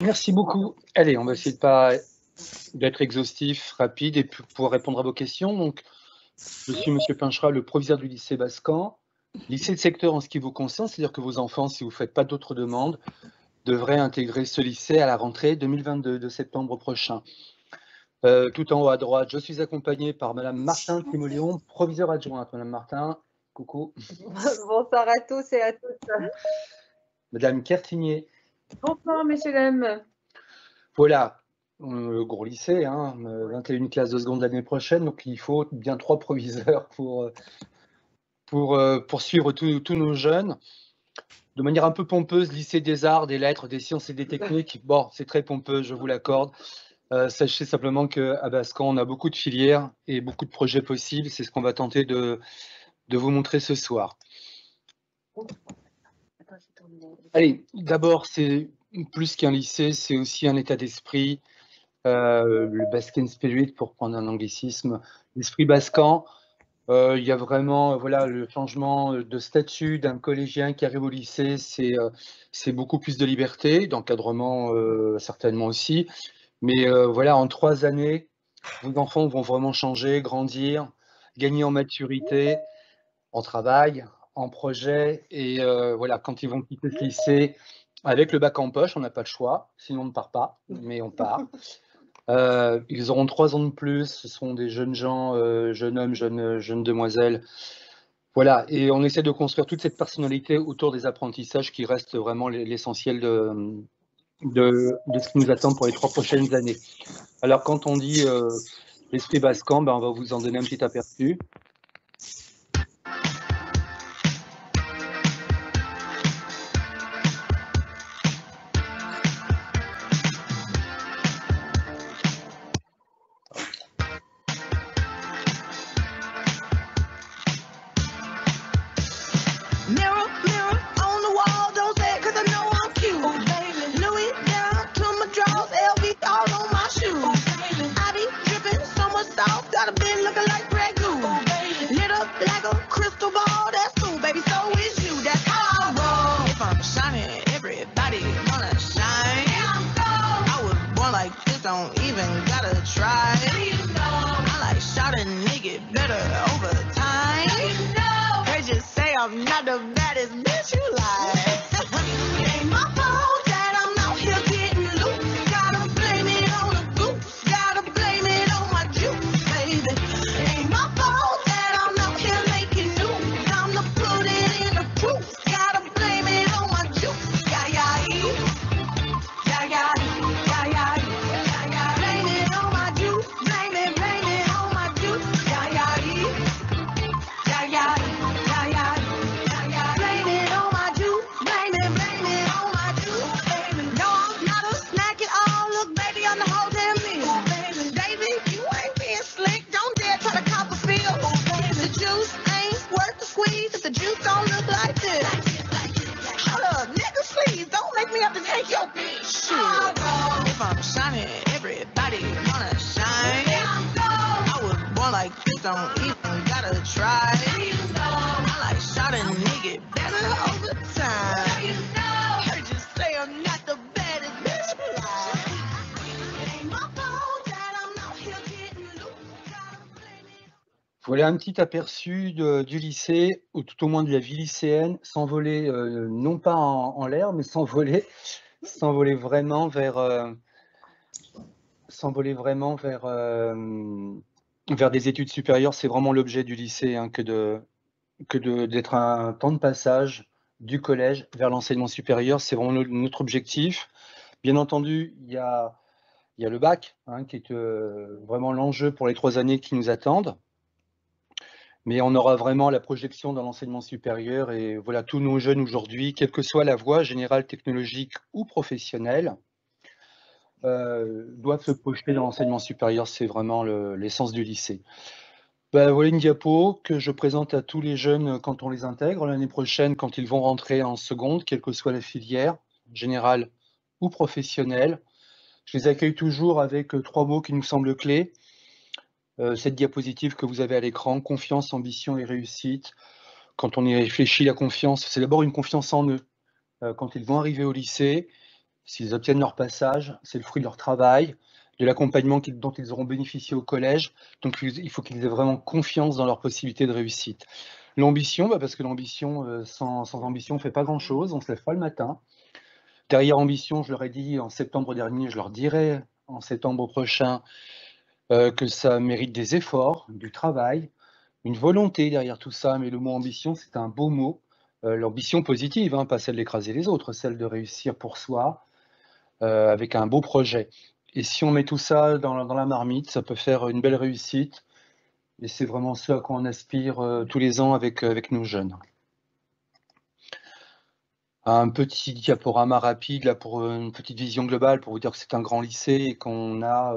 Merci beaucoup. Allez, on va essayer de pas d'être exhaustif, rapide et puis pouvoir répondre à vos questions. Donc, je suis monsieur Pinchera, le proviseur du lycée Bascan. Lycée de secteur en ce qui vous concerne, c'est-à-dire que vos enfants, si vous ne faites pas d'autres demandes, devraient intégrer ce lycée à la rentrée 2022 de septembre prochain. Tout en haut à droite, je suis accompagné par madame Martin Timoléon, proviseur adjointe. Madame Martin, coucou. Bonsoir à tous et à toutes. Madame Kertigné. Bonsoir, messieurs, dames. Voilà, gros lycée, hein, 21 classes de seconde l'année prochaine, donc il faut bien 3 proviseurs pour suivre tous nos jeunes. De manière un peu pompeuse, lycée des arts, des lettres, des sciences et des techniques, bon, c'est très pompeux, je vous l'accorde. Sachez simplement qu'à Bascan, on a beaucoup de filières et beaucoup de projets possibles. C'est ce qu'on va tenter de vous montrer ce soir. Allez, d'abord, c'est plus qu'un lycée, c'est aussi un état d'esprit. Le Basque Spirit, pour prendre un anglicisme, l'esprit bascan. Il y a vraiment voilà, le changement de statut d'un collégien qui arrive au lycée, c'est beaucoup plus de liberté, d'encadrement certainement aussi. Mais voilà, en 3 années, vos enfants vont vraiment changer, grandir, gagner en maturité, en travail, en projet. Et voilà, quand ils vont quitter ce lycée, avec le bac en poche, on n'a pas le choix, sinon on ne part pas, mais on part. Ils auront 3 ans de plus, ce seront des jeunes gens, jeunes hommes, jeunes demoiselles. Voilà, et on essaie de construire toute cette personnalité autour des apprentissages qui reste vraiment l'essentiel de ce qui nous attend pour les 3 prochaines années. Alors quand on dit l'esprit bascan, ben, on va vous en donner un petit aperçu. Don't even gotta try. I like shot a nigga better over time. They just say I'm not the baddest bitch you like. Ain't my fault that I'm out here getting loose. Gotta blame it on the goose. Gotta blame it on my juice, baby. Ain't my fault that I'm out here making news. Time to put it in the proof. Gotta blame it on my juice. Yeah, yeah, yeah, yeah, yeah, yeah. Take your bitch. If I'm shining, everybody wanna shine. I was born like this, don't even gotta try. I like shot a nigga better over time. Heard you say I'm not the baddest bitch alive. Ain't my fault that I'm out here getting loose. Voilà un petit aperçu du lycée, ou tout au moins de la vie lycéenne, s'envoler non pas en l'air, mais s'envoler vraiment vers des études supérieures. C'est vraiment l'objet du lycée, hein, d'être un temps de passage du collège vers l'enseignement supérieur. C'est vraiment notre objectif. Bien entendu, il y a le bac, hein, qui est vraiment l'enjeu pour les 3 années qui nous attendent. Mais on aura vraiment la projection dans l'enseignement supérieur et voilà, tous nos jeunes aujourd'hui, quelle que soit la voie, générale, technologique ou professionnelle, doivent se projeter dans l'enseignement supérieur. C'est vraiment l'essence du lycée. Ben, voilà une diapo que je présente à tous les jeunes quand on les intègre l'année prochaine, quand ils vont rentrer en seconde, quelle que soit la filière, générale ou professionnelle. Je les accueille toujours avec 3 mots qui nous semblent clés. Cette diapositive que vous avez à l'écran, confiance, ambition et réussite. Quand on y réfléchit, la confiance, c'est d'abord une confiance en eux. Quand ils vont arriver au lycée, s'ils obtiennent leur passage, c'est le fruit de leur travail, de l'accompagnement dont ils auront bénéficié au collège. Donc, il faut qu'ils aient vraiment confiance dans leurs possibilités de réussite. L'ambition, parce que l'ambition, sans ambition, on ne fait pas grand-chose, on ne se lève pas le matin. Derrière ambition, je leur ai dit en septembre dernier, je leur dirai en septembre prochain que ça mérite des efforts, du travail, une volonté derrière tout ça. Mais le mot ambition, c'est un beau mot. L'ambition positive, pas celle d'écraser les autres, celle de réussir pour soi, avec un beau projet. Et si on met tout ça dans la marmite, ça peut faire une belle réussite. Et c'est vraiment ce à quoi on aspire tous les ans avec nos jeunes. Un petit diaporama rapide là pour une petite vision globale pour vous dire que c'est un grand lycée et qu'on a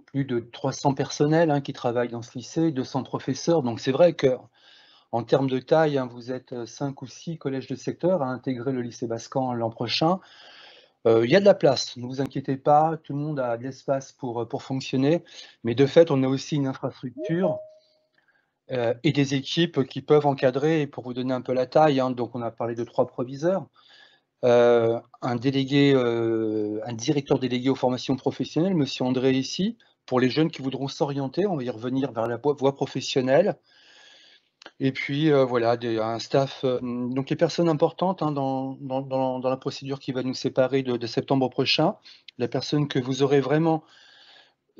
plus de 300 personnels qui travaillent dans ce lycée, 200 professeurs. Donc c'est vrai que en termes de taille, vous êtes 5 ou 6 collèges de secteur à intégrer le lycée Bascan l'an prochain. Il y a de la place, ne vous inquiétez pas, tout le monde a de l'espace pour fonctionner. Mais de fait, on a aussi une infrastructure et des équipes qui peuvent encadrer. Et pour vous donner un peu la taille, donc on a parlé de 3 proviseurs, un directeur délégué aux formations professionnelles, monsieur André ici, pour les jeunes qui voudront s'orienter, on va y revenir vers la voie professionnelle. Et puis voilà, un staff, donc les personnes importantes dans la procédure qui va nous séparer de septembre prochain. La personne que vous aurez vraiment,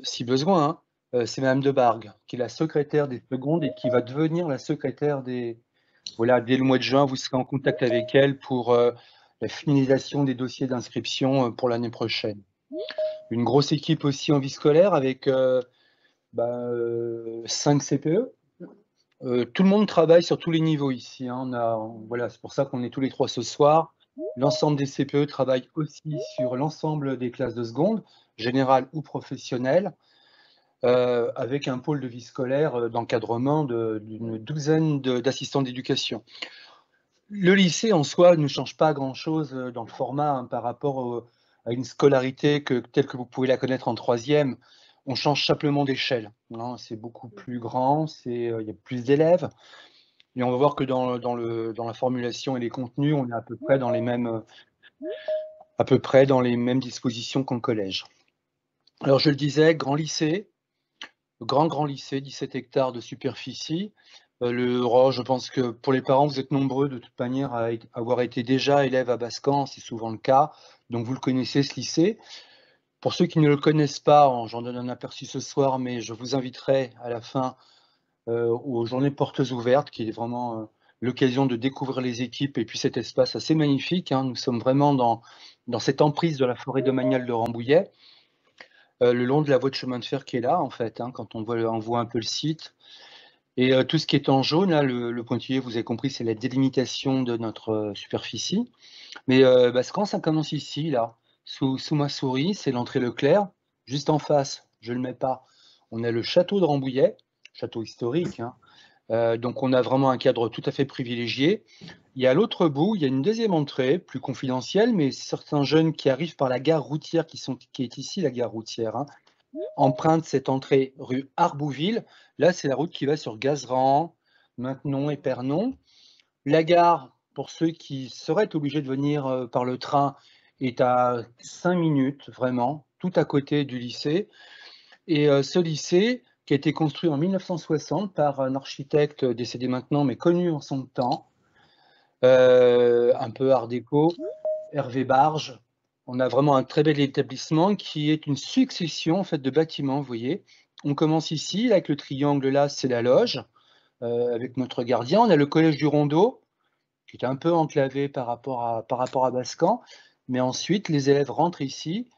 si besoin, c'est Madame de Bargue, qui est la secrétaire des secondes et qui va devenir la secrétaire des... Voilà, dès le mois de juin, vous serez en contact avec elle pour la finalisation des dossiers d'inscription pour l'année prochaine. Une grosse équipe aussi en vie scolaire avec 5 CPE. Tout le monde travaille sur tous les niveaux ici. Voilà, c'est pour ça qu'on est tous les 3 ce soir. L'ensemble des CPE travaillent aussi sur l'ensemble des classes de seconde, générale ou professionnelle, avec un pôle de vie scolaire d'encadrement d'une douzaine d'assistants d'éducation. Le lycée en soi ne change pas grand-chose dans le format par rapport à une scolarité telle que vous pouvez la connaître en 3e. On change simplement d'échelle. C'est beaucoup plus grand, il y a plus d'élèves. Et on va voir que dans la formulation et les contenus, on est à peu près dans les mêmes dispositions qu'en collège. Alors je le disais, grand lycée, grand lycée, 17 hectares de superficie. Je pense que pour les parents, vous êtes nombreux de toute manière à avoir été déjà élèves à Bascan, c'est souvent le cas. Donc vous le connaissez, ce lycée. Pour ceux qui ne le connaissent pas, j'en donne un aperçu ce soir, mais je vous inviterai à la fin aux journées portes ouvertes, qui est vraiment l'occasion de découvrir les équipes et puis cet espace assez magnifique. Nous sommes vraiment dans cette emprise de la forêt domaniale de Rambouillet, le long de la voie de chemin de fer qui est là, en fait, quand on voit un peu le site. Et tout ce qui est en jaune, là, le pointillé, vous avez compris, c'est la délimitation de notre superficie. Mais Bascan, ça commence ici, là, sous ma souris, c'est l'entrée Leclerc. Juste en face, je ne le mets pas, on a le château de Rambouillet, château historique. Donc on a vraiment un cadre tout à fait privilégié. Il y a à l'autre bout, il y a une deuxième entrée, plus confidentielle, mais certains jeunes qui arrivent par la gare routière, qui est ici la gare routière, empruntent cette entrée rue Arbouville. Là, c'est la route qui va sur Gazeran, Maintenon et Pernon. La gare, pour ceux qui seraient obligés de venir par le train, est à 5 minutes, vraiment, tout à côté du lycée. Et ce lycée, qui a été construit en 1960 par un architecte décédé maintenant, mais connu en son temps, un peu art déco, Hervé Barge. On a vraiment un très bel établissement qui est une succession en fait, de bâtiments, vous voyez. On commence ici, avec le triangle là, c'est la loge, avec notre gardien. On a le collège du Rondeau, qui est un peu enclavé par rapport à Bascan. Mais ensuite, les élèves rentrent ici,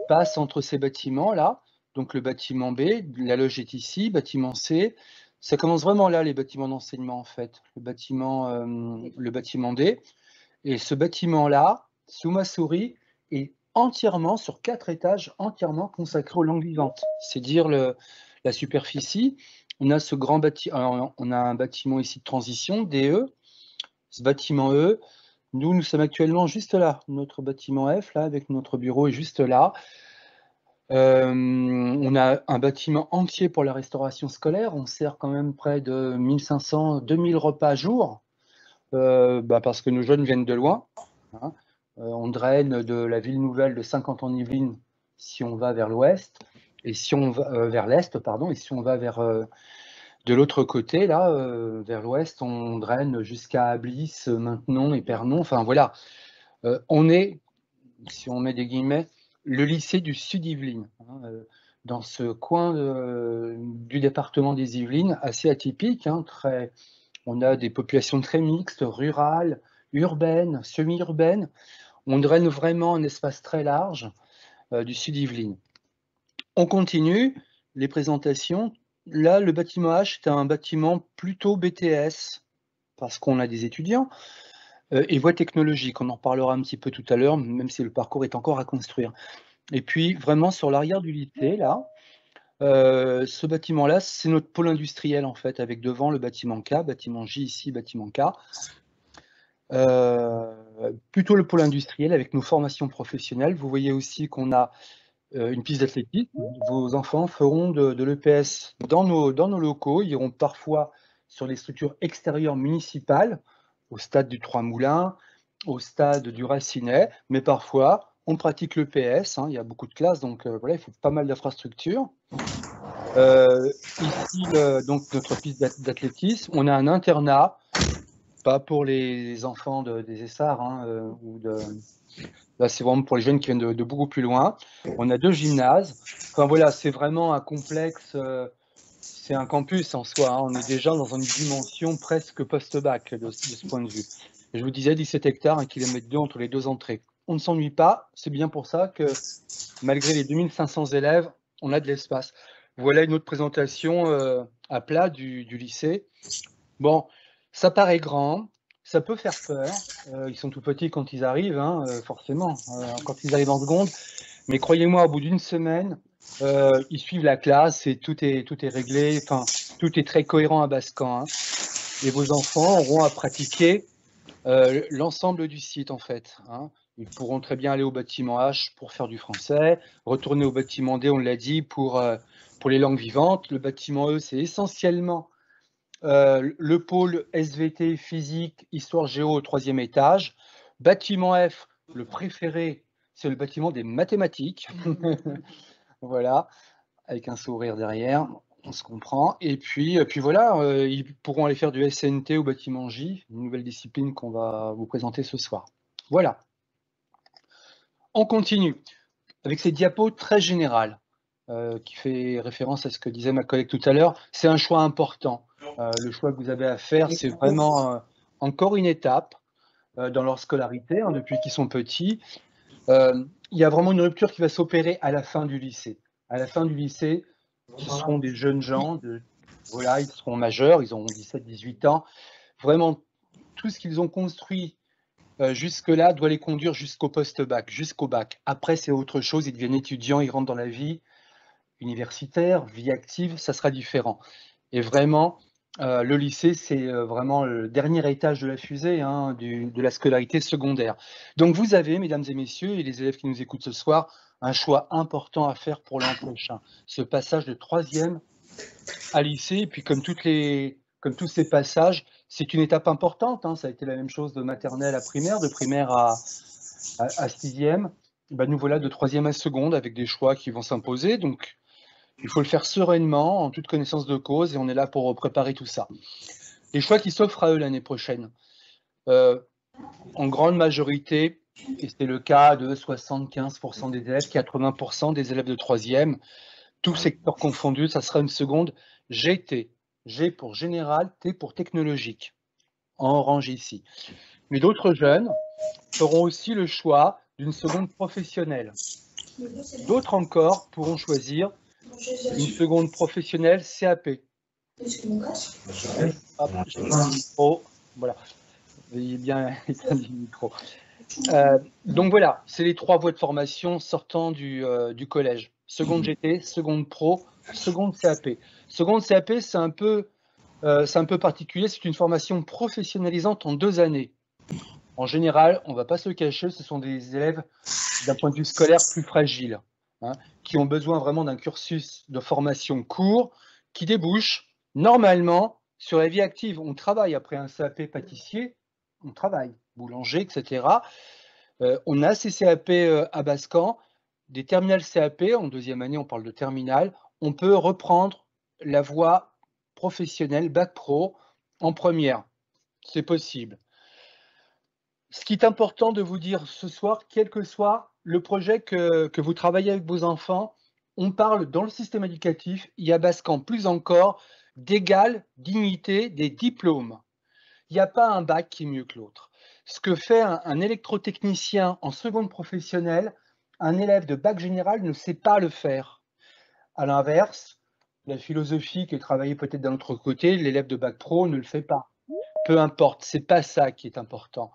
passent entre ces bâtiments-là. Donc le bâtiment B, la loge est ici, bâtiment C. Ça commence vraiment là, les bâtiments d'enseignement, en fait. Le bâtiment D. Et ce bâtiment-là, sous ma souris, est entièrement, sur 4 étages, entièrement consacré aux langues vivantes. C'est dire la superficie. On a ce grand bâtiment, on a un bâtiment ici de transition, DE. Ce bâtiment E, nous sommes actuellement juste là. Notre bâtiment F, là, avec notre bureau, est juste là. On a un bâtiment entier pour la restauration scolaire. On sert quand même près de 1500, 2000 repas jour, parce que nos jeunes viennent de loin. On draine de la ville nouvelle de Saint-Quentin-en-Yvelines si on va vers l'ouest, et si on va vers l'est, pardon, et si on va vers de l'autre côté, là, vers l'ouest, on draine jusqu'à Ablis, Maintenon, Épernon. Enfin voilà, on est, si on met des guillemets, le lycée du Sud-Yvelines, hein, dans ce coin du département des Yvelines, assez atypique, hein, on a des populations très mixtes, rurales, urbaines, semi-urbaines. On draine vraiment un espace très large du Sud-Yvelines. On continue les présentations. Là, le bâtiment H est un bâtiment plutôt BTS, parce qu'on a des étudiants, et voie technologique. On en reparlera un petit peu tout à l'heure, même si le parcours est encore à construire. Et puis, vraiment, sur l'arrière du lycée, là, ce bâtiment-là, c'est notre pôle industriel, en fait, avec devant le bâtiment K, bâtiment J ici, bâtiment K. Plutôt le pôle industriel avec nos formations professionnelles. Vous voyez aussi qu'on a une piste d'athlétisme. Vos enfants feront de l'EPS dans nos locaux, ils iront parfois sur les structures extérieures municipales, au stade du Trois-Moulins, au stade du Racinet, mais parfois on pratique l'EPS, hein, il y a beaucoup de classes, donc voilà, il faut pas mal d'infrastructures. Ici, donc notre piste d'athlétisme, on a un internat, pas pour les enfants des Essarts, hein, là c'est vraiment pour les jeunes qui viennent de beaucoup plus loin. On a 2 gymnases. Enfin voilà, c'est vraiment un complexe, c'est un campus en soi, hein. On est déjà dans une dimension presque post-bac de ce point de vue. Et je vous disais 17 hectares, 1,2 km entre les 2 entrées. On ne s'ennuie pas, c'est bien pour ça que malgré les 2500 élèves, on a de l'espace. Voilà une autre présentation à plat du lycée. Bon, ça paraît grand, ça peut faire peur. Ils sont tout petits quand ils arrivent, hein, forcément, quand ils arrivent en seconde. Mais croyez-moi, au bout d'une semaine, ils suivent la classe et tout est réglé. Enfin, tout est très cohérent à Bascan, hein. Et vos enfants auront à pratiquer l'ensemble du site, en fait, hein. Ils pourront très bien aller au bâtiment H pour faire du français, retourner au bâtiment D, on l'a dit, pour les langues vivantes. Le bâtiment E, c'est essentiellement le pôle SVT, physique, histoire géo au 3e étage. Bâtiment F, le préféré, c'est le bâtiment des mathématiques. Voilà, avec un sourire derrière, on se comprend. Et puis voilà, ils pourront aller faire du SNT au bâtiment J, une nouvelle discipline qu'on va vous présenter ce soir. Voilà. On continue avec ces diapos très générales, qui fait référence à ce que disait ma collègue tout à l'heure. C'est un choix important. Le choix que vous avez à faire, c'est vraiment encore une étape dans leur scolarité, hein, depuis qu'ils sont petits. Il y a vraiment une rupture qui va s'opérer à la fin du lycée. À la fin du lycée, ce seront des jeunes gens, voilà, ils seront majeurs, ils auront 17-18 ans. Vraiment, tout ce qu'ils ont construit jusque-là doit les conduire jusqu'au post-bac, jusqu'au bac. Après, c'est autre chose, ils deviennent étudiants, ils rentrent dans la vie universitaire, vie active, ça sera différent. Et vraiment, le lycée, c'est vraiment le dernier étage de la fusée, hein, de la scolarité secondaire. Donc vous avez, mesdames et messieurs, et les élèves qui nous écoutent ce soir, un choix important à faire pour l'an prochain. Ce passage de 3e à lycée, et puis comme tous ces passages, c'est une étape importante, hein, ça a été la même chose de maternelle à primaire, de primaire à 6e. Ben, nous voilà de 3e à seconde avec des choix qui vont s'imposer. Donc, il faut le faire sereinement, en toute connaissance de cause, et on est là pour préparer tout ça. Les choix qui s'offrent à eux l'année prochaine. En grande majorité, et c'est le cas de 75% des élèves, 80% des élèves de 3e, tout secteur confondu, ça sera une seconde GT. G pour général, T pour technologique, en orange ici. Mais d'autres jeunes feront aussi le choix d'une seconde professionnelle. D'autres encore pourront choisir une seconde professionnelle CAP. Hop, micro, voilà. Veuillez bien éteindre le micro. Donc voilà, c'est les 3 voies de formation sortant du collège. Seconde GT, seconde pro, seconde CAP. Seconde CAP, c'est un peu particulier, c'est une formation professionnalisante en 2 années. En général, on ne va pas se cacher, ce sont des élèves d'un point de vue scolaire plus fragiles, hein, qui ont besoin vraiment d'un cursus de formation court, qui débouche normalement sur la vie active. On travaille après un CAP pâtissier, on travaille, boulanger, etc. On a ces CAP à Bascan, des terminales CAP, en deuxième année, on parle de terminale. On peut reprendre la voie professionnelle, bac pro, en première. C'est possible. Ce qui est important de vous dire ce soir, quel que soit le projet que vous travaillez avec vos enfants, on parle dans le système éducatif, et à Bascan plus encore, d'égale dignité des diplômes. Il n'y a pas un bac qui est mieux que l'autre. Ce que fait un électrotechnicien en seconde professionnelle, un élève de bac général ne sait pas le faire. À l'inverse, la philosophie qui est travaillée peut-être d'un autre côté, l'élève de bac pro ne le fait pas. Peu importe, c'est pas ça qui est important.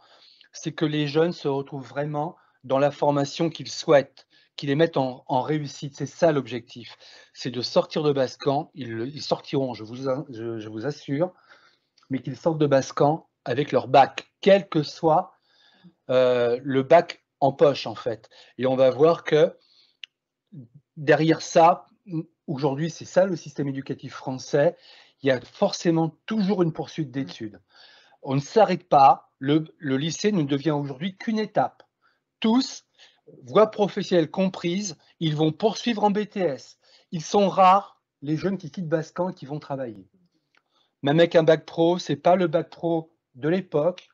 C'est que les jeunes se retrouvent vraiment dans la formation qu'ils souhaitent, qu'ils les mettent en réussite. C'est ça l'objectif. C'est de sortir de Bascan. Ils sortiront, je vous assure, mais qu'ils sortent de Bascan avec leur bac, quel que soit le bac en poche, en fait. Et on va voir que derrière ça, aujourd'hui, c'est ça le système éducatif français, il y a forcément toujours une poursuite d'études. On ne s'arrête pas, le lycée ne devient aujourd'hui qu'une étape. Tous, voies professionnelles comprises, ils vont poursuivre en BTS. Ils sont rares, les jeunes qui quittent Bascan et qui vont travailler. Même avec un bac pro, ce n'est pas le bac pro de l'époque.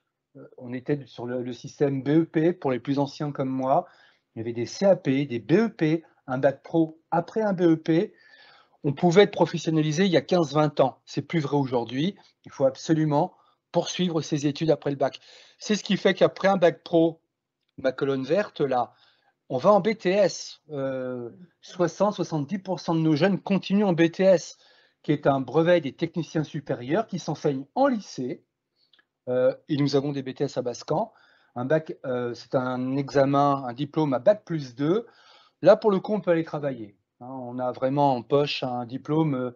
On était sur le système BEP pour les plus anciens comme moi. Il y avait des CAP, des BEP, un bac pro après un BEP. On pouvait être professionnalisé il y a 15-20 ans. C'est plus vrai aujourd'hui. Il faut absolument poursuivre ses études après le bac. C'est ce qui fait qu'après un bac pro, ma colonne verte là, on va en BTS. 60-70% de nos jeunes continuent en BTS, qui est un brevet des techniciens supérieurs qui s'enseigne en lycée. Et nous avons des BTS à Bascan. Un bac, c'est un examen, un diplôme à bac plus 2. Là, pour le coup, on peut aller travailler. Hein, on a vraiment en poche un diplôme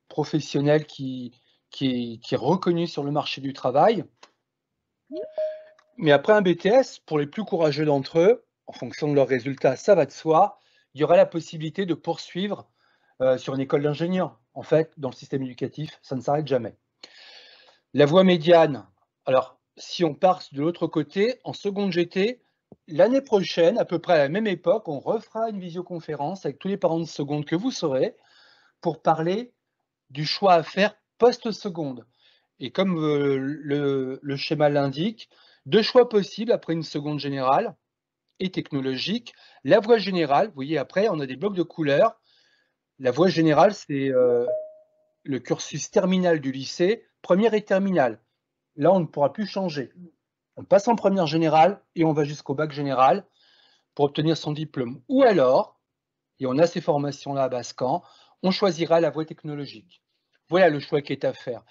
professionnel qui est reconnu sur le marché du travail. Mais après un BTS, pour les plus courageux d'entre eux, en fonction de leurs résultats, ça va de soi, il y aura la possibilité de poursuivre sur une école d'ingénieur. En fait, dans le système éducatif, ça ne s'arrête jamais. La voie médiane, alors si on part de l'autre côté, en seconde GT, l'année prochaine, à peu près à la même époque, on refera une visioconférence avec tous les parents de seconde que vous saurez pour parler du choix à faire post-seconde. Et comme le schéma l'indique, deux choix possibles après une seconde générale et technologique. La voie générale, vous voyez après, on a des blocs de couleurs. La voie générale, c'est le cursus terminal du lycée, première et terminale. Là, on ne pourra plus changer. On passe en première générale et on va jusqu'au bac général pour obtenir son diplôme. Ou alors, et on a ces formations-là à Bascan, on choisira la voie technologique. Voilà le choix qui est à faire.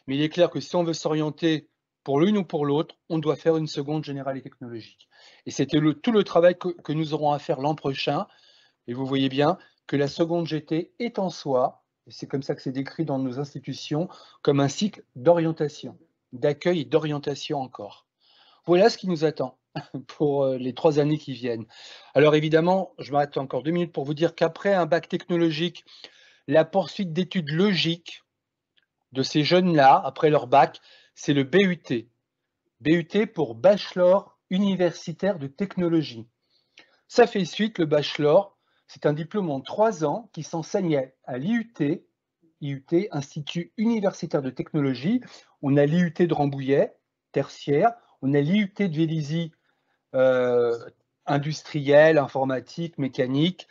Mais il est clair que si on veut s'orienter pour l'une ou pour l'autre, on doit faire une seconde générale et technologique. Et c'était tout le travail que nous aurons à faire l'an prochain. Et vous voyez bien que la seconde GT est en soi, et c'est comme ça que c'est décrit dans nos institutions, comme un cycle d'orientation, d'accueil et d'orientation encore. Voilà ce qui nous attend pour les 3 années qui viennent. Alors évidemment, je m'arrête encore 2 minutes pour vous dire qu'après un bac technologique, la poursuite d'études logiques de ces jeunes-là, après leur bac, c'est le BUT. BUT pour Bachelor universitaire de technologie. Ça fait suite, le bachelor, c'est un diplôme en 3 ans qui s'enseigne à l'IUT, IUT, Institut universitaire de technologie. On a l'IUT de Rambouillet, tertiaire. On a l'IUT de Vélizy, industriel, informatique, mécanique.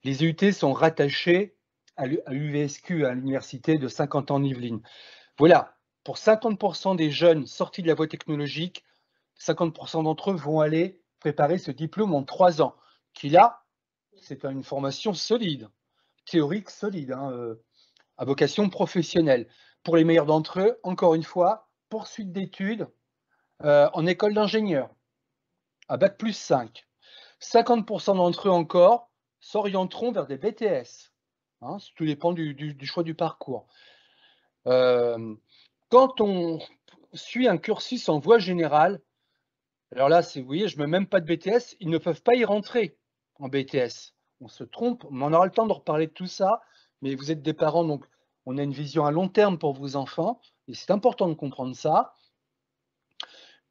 Les IUT sont rattachés à l'UVSQ, à l'université de Saint-Quentin-en-Yvelines. Voilà, pour 50% des jeunes sortis de la voie technologique, 50% d'entre eux vont aller préparer ce diplôme en 3 ans, qui là, c'est une formation solide, théorique solide, hein, à vocation professionnelle. Pour les meilleurs d'entre eux, encore une fois, poursuite d'études en école d'ingénieur, à bac plus 5. 50% d'entre eux encore s'orienteront vers des BTS. Hein, tout dépend du choix du parcours. Quand on suit un cursus en voie générale, alors là, vous voyez, je ne mets même pas de BTS, ils ne peuvent pas y rentrer en BTS. On se trompe, on aura le temps de reparler de tout ça, mais vous êtes des parents, donc on a une vision à long terme pour vos enfants, et c'est important de comprendre ça.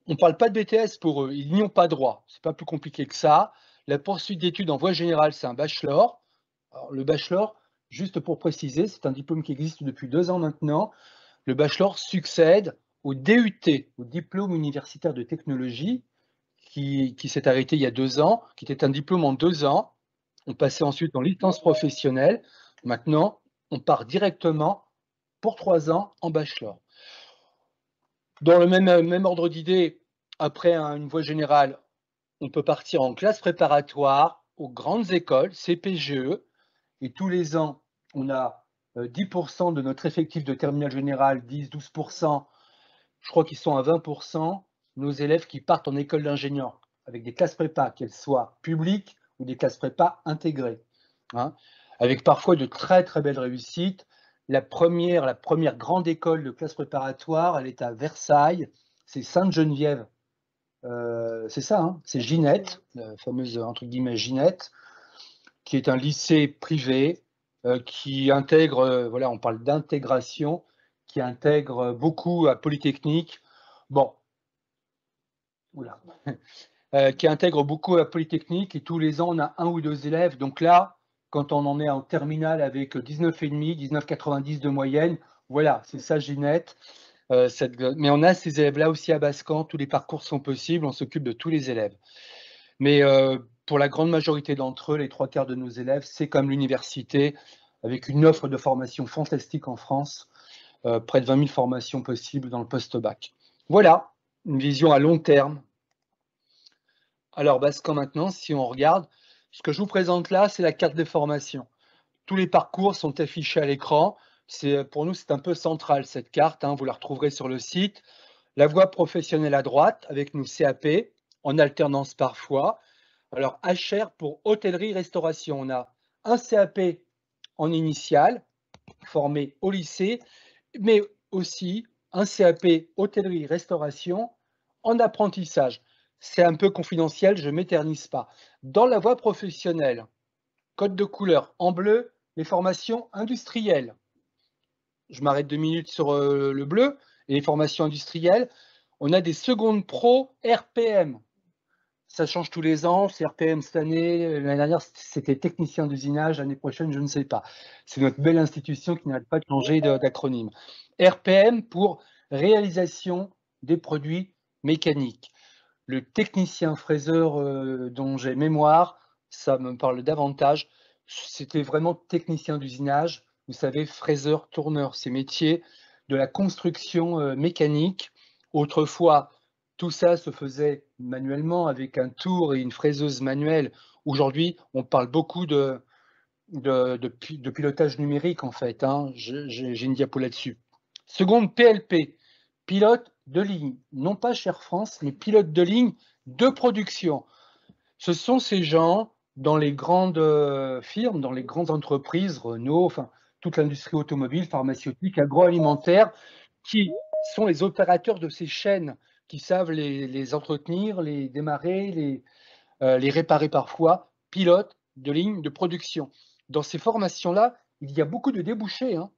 on ne parle pas de BTS pour eux, ils n'y ont pas droit. C'est pas plus compliqué que ça. La poursuite d'études en voie générale, c'est un bachelor. Alors, le bachelor, juste pour préciser, c'est un diplôme qui existe depuis 2 ans maintenant. Le bachelor succède au DUT, au diplôme universitaire de technologie, qui s'est arrêté il y a 2 ans, qui était un diplôme en 2 ans. On passait ensuite en licence professionnelle. Maintenant, on part directement pour 3 ans en bachelor. Dans le même ordre d'idée, après une voie générale, on peut partir en classe préparatoire aux grandes écoles, CPGE, et tous les ans, on a 10% de notre effectif de terminale générale, 10-12%, je crois qu'ils sont à 20%, nos élèves qui partent en école d'ingénieur avec des classes prépa, qu'elles soient publiques ou des classes prépa intégrées, hein, avec parfois de très très belles réussites. La première grande école de classe préparatoire, elle est à Versailles, c'est Sainte-Geneviève. C'est ça, hein, c'est Ginette, la fameuse entre guillemets Ginette, qui est un lycée privé qui intègre, voilà, on parle d'intégration, qui intègre beaucoup à Polytechnique. Bon, oula, qui intègre beaucoup à Polytechnique et tous les ans on a 1 ou 2 élèves. Donc là, quand on en est en terminale avec 19,5, 19,90 de moyenne, voilà, c'est ça Ginette. Mais on a ces élèves-là aussi à Bascan, tous les parcours sont possibles, on s'occupe de tous les élèves. Mais pour la grande majorité d'entre eux, les 3/4 de nos élèves, c'est comme l'université, avec une offre de formation fantastique en France, près de 20 000 formations possibles dans le post-bac. Voilà, une vision à long terme. Alors, Bascan maintenant, si on regarde, ce que je vous présente là, c'est la carte des formations. Tous les parcours sont affichés à l'écran. Pour nous, c'est un peu central, cette carte, hein, vous la retrouverez sur le site. La voie professionnelle à droite, avec nos CAP, en alternance parfois. Alors, HR pour hôtellerie-restauration, on a un CAP en initial, formé au lycée, mais aussi un CAP hôtellerie-restauration en apprentissage. C'est un peu confidentiel, je ne m'éternise pas. Dans la voie professionnelle, code de couleur en bleu, les formations industrielles. Je m'arrête 2 minutes sur le bleu. Et les formations industrielles, on a des secondes pro RPM. Ça change tous les ans, c'est RPM cette année, l'année dernière c'était technicien d'usinage, l'année prochaine je ne sais pas. C'est notre belle institution qui n'arrête pas de changer d'acronyme. RPM pour réalisation des produits mécaniques. Le technicien fraiseur dont j'ai mémoire, ça me parle davantage, c'était vraiment technicien d'usinage, vous savez, fraiseur, tourneur, ces métiers de la construction mécanique. Autrefois, tout ça se faisait manuellement avec un tour et une fraiseuse manuelle. Aujourd'hui, on parle beaucoup de pilotage numérique en fait, hein. J'ai une diapo là-dessus. Seconde, PLP, pilote de ligne, non pas chez Air France, mais pilote de ligne de production. Ce sont ces gens dans les grandes firmes, dans les grandes entreprises, Renault, enfin toute l'industrie automobile, pharmaceutique, agroalimentaire, qui sont les opérateurs de ces chaînes, qui savent les entretenir, les démarrer, les réparer parfois, pilote de ligne de production. Dans ces formations-là, il y a beaucoup de débouchés, hein.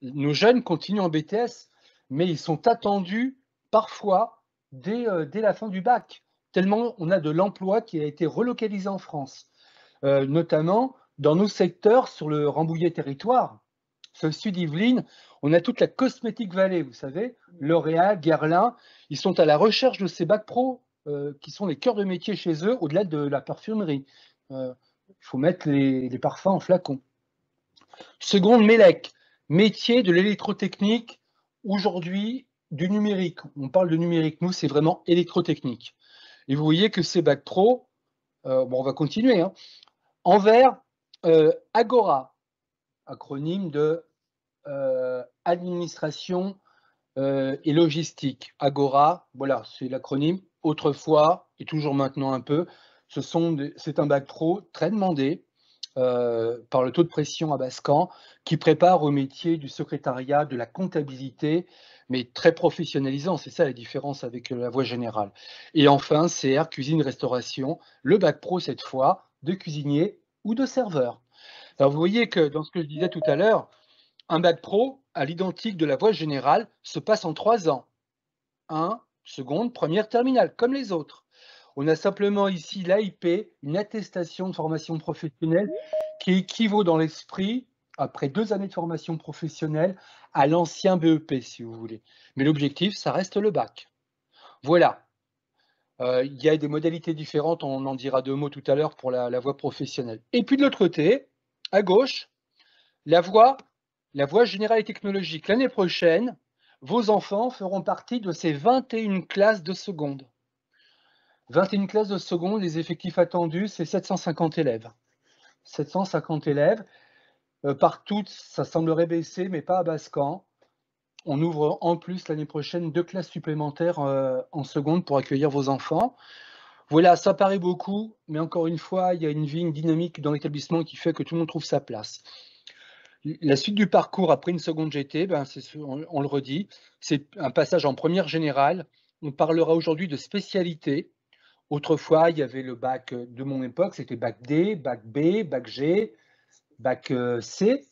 Nos jeunes continuent en BTS, mais ils sont attendus parfois dès la fin du bac, tellement on a de l'emploi qui a été relocalisé en France, notamment dans nos secteurs sur le Rambouillet territoire. Sur le sud Yvelines, on a toute la Cosmétique Vallée, vous savez, L'Oréal, Guerlain, ils sont à la recherche de ces bacs pro qui sont les cœurs de métier chez eux, au-delà de la parfumerie. Il faut mettre les parfums en flacon. Seconde, MELEC, métier de l'électrotechnique, aujourd'hui du numérique. On parle de numérique, nous c'est vraiment électrotechnique. Et vous voyez que ces bacs pro, bon, on va continuer, hein. En vert, Agora, acronyme de administration et logistique. Agora, voilà, c'est l'acronyme. Autrefois, et toujours maintenant un peu, c'est un bac pro très demandé par le taux de pression à Bascan, qui prépare au métier du secrétariat, de la comptabilité, mais très professionnalisant. C'est ça la différence avec la voie générale. Et enfin, CR, cuisine-restauration, le bac pro cette fois, de cuisinier ou de serveur. Alors vous voyez que dans ce que je disais tout à l'heure, un bac pro, à l'identique de la voie générale, se passe en 3 ans. 1, seconde, première, terminale, comme les autres. On a simplement ici l'AIP, une attestation de formation professionnelle qui équivaut dans l'esprit, après 2 années de formation professionnelle, à l'ancien BEP, si vous voulez. Mais l'objectif, ça reste le bac. Voilà. Il y a des modalités différentes, on en dira 2 mots tout à l'heure pour la voie professionnelle. Et puis de l'autre côté, à gauche, la voie générale et technologique. L'année prochaine, vos enfants feront partie de ces 21 classes de seconde. 21 classes de seconde, les effectifs attendus, c'est 750 élèves. 750 élèves. Partout, ça semblerait baisser, mais pas à Bascan. On ouvre en plus l'année prochaine 2 classes supplémentaires en seconde pour accueillir vos enfants. Voilà, ça paraît beaucoup, mais encore une fois, il y a une vie, une dynamique dans l'établissement qui fait que tout le monde trouve sa place. La suite du parcours après une seconde GT, on le redit, c'est un passage en première générale. On parlera aujourd'hui de spécialité. Autrefois, il y avait le bac de mon époque, c'était bac D, bac B, bac G, bac C.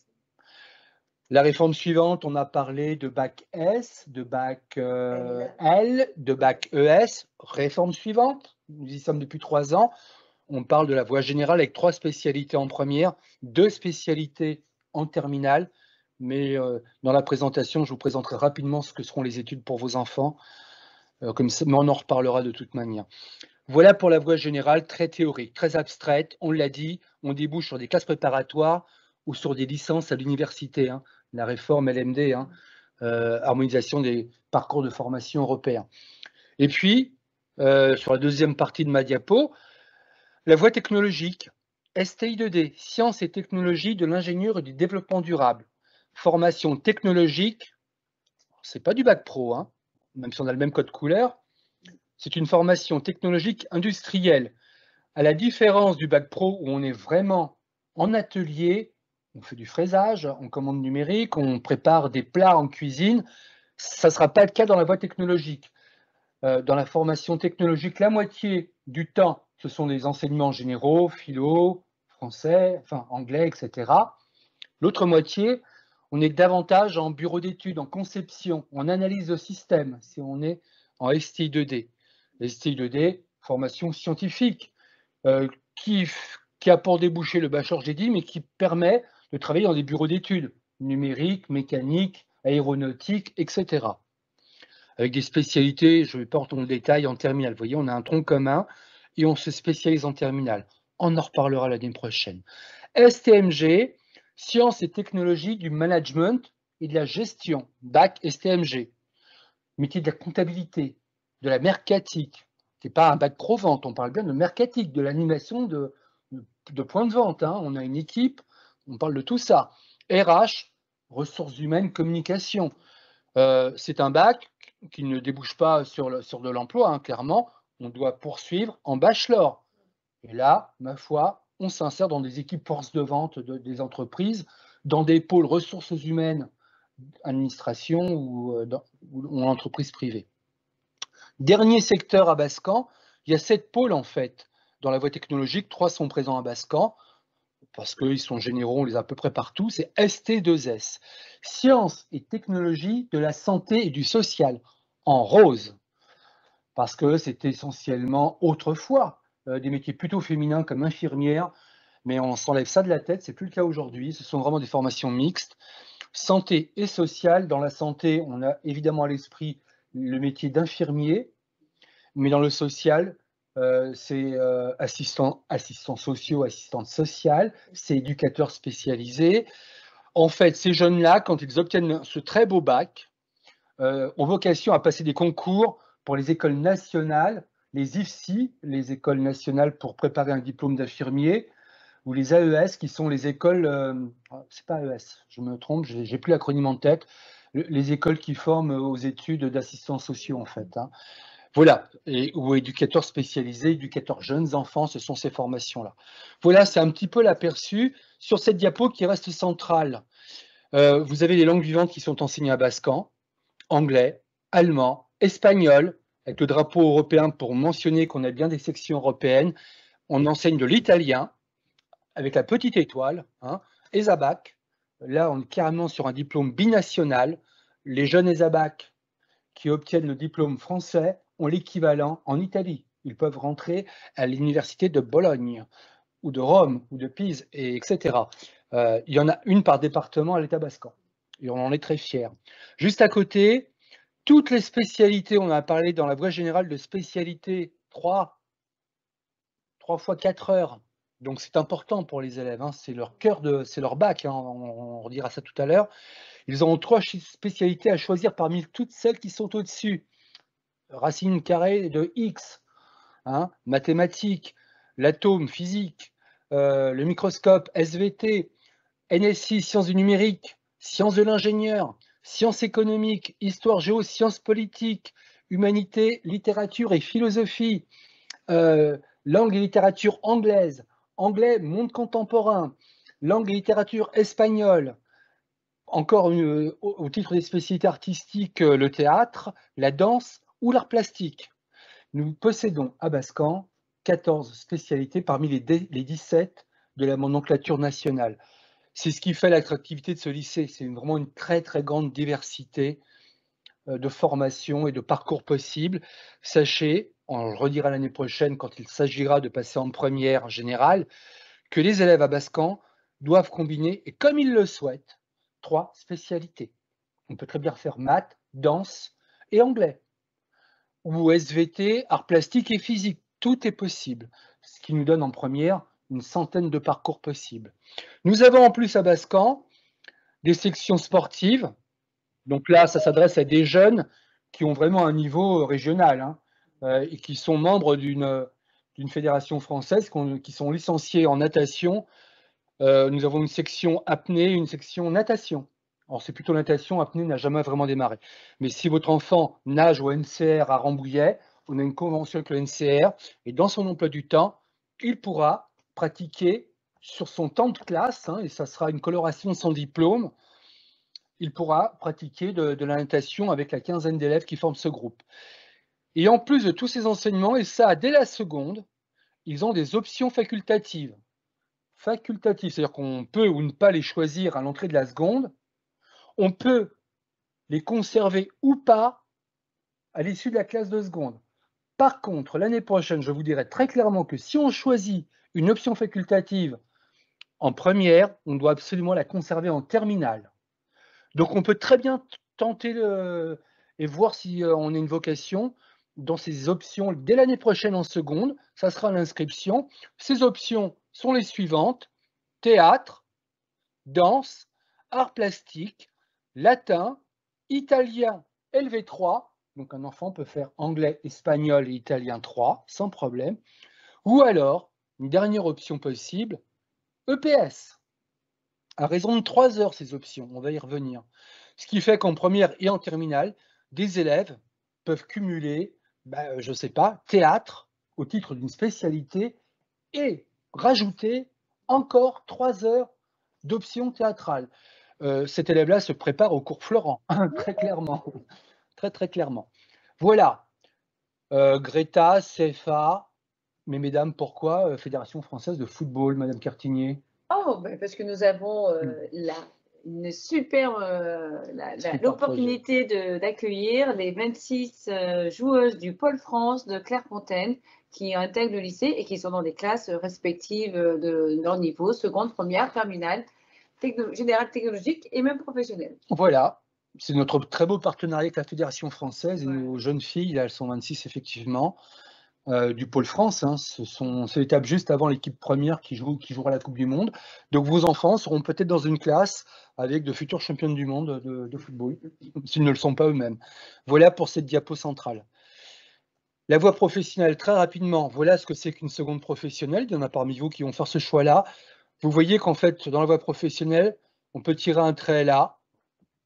La réforme suivante, on a parlé de bac S, de bac L, de bac ES. Réforme suivante, nous y sommes depuis 3 ans. On parle de la voie générale avec 3 spécialités en première, 2 spécialités en terminale. Mais dans la présentation, je vous présenterai rapidement ce que seront les études pour vos enfants. Mais on en reparlera de toute manière. Voilà pour la voie générale, très théorique, très abstraite. On l'a dit, on débouche sur des classes préparatoires ou sur des licences à l'université. Hein, la réforme LMD, hein, harmonisation des parcours de formation européens. Et puis, sur la deuxième partie de ma diapo, la voie technologique, STI2D, sciences et technologies de l'ingénieur et du développement durable. Formation technologique, c'est pas du bac pro, hein, même si on a le même code couleur. C'est une formation technologique industrielle. À la différence du bac pro où on est vraiment en atelier, on fait du fraisage, en commande numérique, on prépare des plats en cuisine, ça ne sera pas le cas dans la voie technologique. Dans la formation technologique, la moitié du temps, ce sont des enseignements généraux, philo, français, enfin anglais, etc. L'autre moitié, on est davantage en bureau d'études, en conception, en analyse de système, si on est en STI2D. STI2D, formation scientifique, qui a pour déboucher le bachelor, j'ai dit, mais qui permet de travailler dans des bureaux d'études, numérique, mécanique, aéronautique, etc. Avec des spécialités, je ne vais pas rentrer dans le détail, en terminale. Vous voyez, on a un tronc commun et on se spécialise en terminale. On en reparlera l'année prochaine. STMG, sciences et technologies du management et de la gestion, bac STMG. Métier de la comptabilité, de la mercatique. Ce n'est pas un bac pro-vente, on parle bien de mercatique, de l'animation de points de vente. Hein. On a une équipe, on parle de tout ça. RH, ressources humaines, communication. C'est un bac qui ne débouche pas sur de l'emploi, hein, clairement. On doit poursuivre en bachelor. Et là, ma foi, on s'insère dans des équipes force de vente des entreprises, dans des pôles ressources humaines, administration ou en entreprise privée. Dernier secteur à Bascan, il y a 7 pôles en fait dans la voie technologique, 3 sont présents à Bascan, parce qu'ils sont généraux, on les a à peu près partout, c'est ST2S, Sciences et technologies de la santé et du social, en rose, parce que c'était essentiellement autrefois des métiers plutôt féminins comme infirmière, mais on s'enlève ça de la tête, c'est plus le cas aujourd'hui, ce sont vraiment des formations mixtes. Santé et sociale, dans la santé, on a évidemment à l'esprit le métier d'infirmier, mais dans le social, c'est assistants sociaux, assistantes sociales, c'est éducateurs spécialisés. En fait, ces jeunes-là, quand ils obtiennent ce très beau bac, ont vocation à passer des concours pour les écoles nationales, les IFSI, les écoles nationales pour préparer un diplôme d'infirmier, ou les AES, qui sont les écoles, c'est pas AES, je me trompe, j'ai plus l'acronyme en tête, les écoles qui forment aux études d'assistants sociaux, en fait. Hein. Voilà, ou éducateurs spécialisés, éducateurs jeunes enfants, ce sont ces formations-là. Voilà, c'est un petit peu l'aperçu sur cette diapo qui reste centrale. Vous avez les langues vivantes qui sont enseignées à Bascan, anglais, allemand, espagnol, avec le drapeau européen pour mentionner qu'on a bien des sections européennes. On enseigne de l'italien, avec la petite étoile, hein, ESABAC. Là, on est carrément sur un diplôme binational. Les jeunes ESABAC qui obtiennent le diplôme français ont l'équivalent en Italie. Ils peuvent rentrer à l'université de Bologne ou de Rome ou de Pise, etc. Il y en a une par département à l'État bascan. Et on en est très fiers. Juste à côté, toutes les spécialités, on a parlé dans la voie générale de spécialités 3 fois 4 heures. Donc c'est important pour les élèves, hein, c'est leur cœur c'est leur bac, hein, on redira ça tout à l'heure. Ils auront 3 spécialités à choisir parmi toutes celles qui sont au-dessus. Racine carrée de X, hein, mathématiques, l'atome, physique, le microscope, SVT, NSI, sciences du numérique, sciences de l'ingénieur, sciences économiques, histoire géo, sciences politiques, humanité, littérature et philosophie, langue et littérature anglaise, anglais, monde contemporain, langue et littérature espagnole, encore au titre des spécialités artistiques, le théâtre, la danse ou l'art plastique. Nous possédons à Bascan 14 spécialités parmi les 17 de la nomenclature nationale. C'est ce qui fait l'attractivité de ce lycée, c'est vraiment une très très grande diversité de formations et de parcours possibles. Sachez, on le redira l'année prochaine quand il s'agira de passer en première générale, que les élèves à Bascan doivent combiner, et comme ils le souhaitent, 3 spécialités. On peut très bien faire maths, danse et anglais, ou SVT, arts plastiques et physique. Tout est possible, ce qui nous donne en première une centaine de parcours possibles. Nous avons en plus à Bascan des sections sportives. Donc là, ça s'adresse à des jeunes qui ont vraiment un niveau régional, hein, et qui sont membres d'une fédération française, qui sont licenciés en natation. Nous avons une section apnée, une section natation. Alors c'est plutôt natation, apnée n'a jamais vraiment démarré. Mais si votre enfant nage au NCR à Rambouillet, on a une convention avec le NCR, et dans son emploi du temps, il pourra pratiquer sur son temps de classe, hein, et ça sera une coloration de son diplôme, il pourra pratiquer de la natation avec la quinzaine d'élèves qui forment ce groupe. Et en plus de tous ces enseignements, et ça dès la seconde, ils ont des options facultatives. Facultatives, c'est-à-dire qu'on peut ou ne pas les choisir à l'entrée de la seconde. On peut les conserver ou pas à l'issue de la classe de seconde. Par contre, l'année prochaine, je vous dirai très clairement que si on choisit une option facultative en première, on doit absolument la conserver en terminale. Donc on peut très bien tenter et voir si on a une vocation dans ces options dès l'année prochaine en seconde. Ça sera l'inscription. Ces options sont les suivantes: théâtre, danse, art plastique, latin, italien LV3. Donc un enfant peut faire anglais, espagnol et italien 3 sans problème. Ou alors, une dernière option possible, EPS. À raison de 3 heures ces options, on va y revenir. Ce qui fait qu'en première et en terminale, des élèves peuvent cumuler, je ne sais pas, théâtre au titre d'une spécialité et rajouter encore 3 heures d'options théâtrales. Cet élève-là se prépare au cours Florent, très clairement. Très, très clairement. Voilà. Greta, CFA, mais mesdames, pourquoi Fédération française de football, Madame Cartigné? Oh, parce que nous avons une super l'opportunité d'accueillir les 26 joueuses du Pôle France de Clairefontaine qui intègrent le lycée et qui sont dans des classes respectives de leur niveau, seconde, première, terminale, générale technologique et même professionnelle. Voilà, c'est notre très beau partenariat avec la Fédération française et nos jeunes filles, là, elles sont 26 effectivement, du Pôle France, hein, c'est l'étape juste avant l'équipe première qui jouera la Coupe du Monde. Donc vos enfants seront peut-être dans une classe avec de futures championnes du monde de football, s'ils ne le sont pas eux-mêmes. Voilà pour cette diapo centrale. La voie professionnelle, très rapidement, voilà ce que c'est qu'une seconde professionnelle. Il y en a parmi vous qui vont faire ce choix-là. Vous voyez qu'en fait, dans la voie professionnelle, on peut tirer un trait là,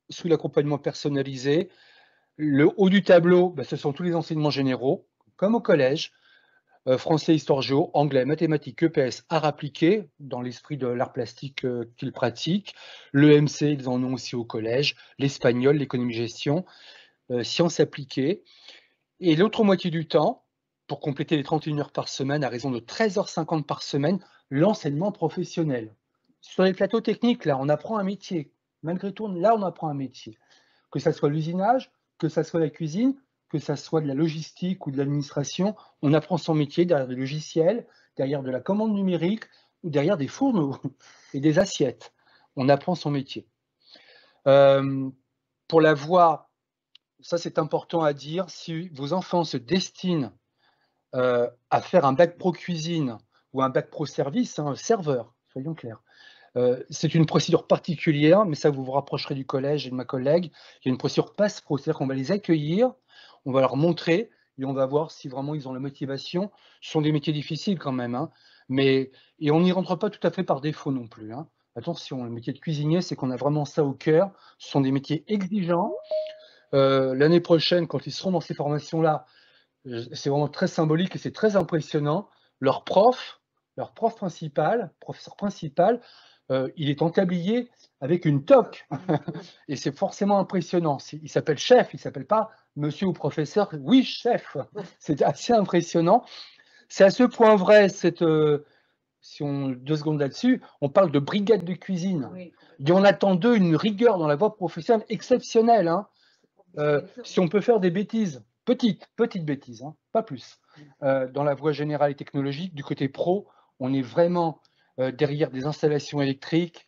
sous l'accompagnement personnalisé. Le haut du tableau, ce sont tous les enseignements généraux, comme au collège, français, histoire géo, anglais, mathématiques, EPS, art appliqué, dans l'esprit de l'art plastique qu'ils pratiquent. Le MC, ils en ont aussi au collège, l'espagnol, l'économie-gestion, sciences appliquées. Et l'autre moitié du temps, pour compléter les 31 heures par semaine, à raison de 13h50 par semaine, l'enseignement professionnel. Sur les plateaux techniques, là, on apprend un métier. Malgré tout, là, on apprend un métier. Que ce soit l'usinage, que ça soit la cuisine, que ça soit de la logistique ou de l'administration, on apprend son métier derrière des logiciels, derrière de la commande numérique ou derrière des fourneaux et des assiettes. On apprend son métier. Pour la voie, ça c'est important à dire, si vos enfants se destinent à faire un bac pro cuisine ou un bac pro service, hein, serveur, soyons clairs, c'est une procédure particulière, mais ça vous vous rapprocherez du collège et de ma collègue. Il y a une procédure passe-pro, c'est-à-dire qu'on va les accueillir, on va leur montrer et on va voir si vraiment ils ont la motivation. Ce sont des métiers difficiles quand même, hein, et on n'y rentre pas tout à fait par défaut non plus, hein. Attention, le métier de cuisinier, c'est qu'on a vraiment ça au cœur. Ce sont des métiers exigeants. L'année prochaine, quand ils seront dans ces formations-là, c'est vraiment très symbolique et c'est très impressionnant. Leur professeur principal, il est en tablier avec une toque et c'est forcément impressionnant. Il s'appelle chef, il ne s'appelle pas monsieur ou professeur. Oui, chef, c'est assez impressionnant. C'est à ce point vrai, si on 2 secondes là-dessus, on parle de brigade de cuisine. Oui. Et on attend d'eux une rigueur dans la voie professionnelle exceptionnelle, hein. Si on peut faire des bêtises, petites bêtises, hein, pas plus, dans la voie générale et technologique, du côté pro, on est vraiment derrière des installations électriques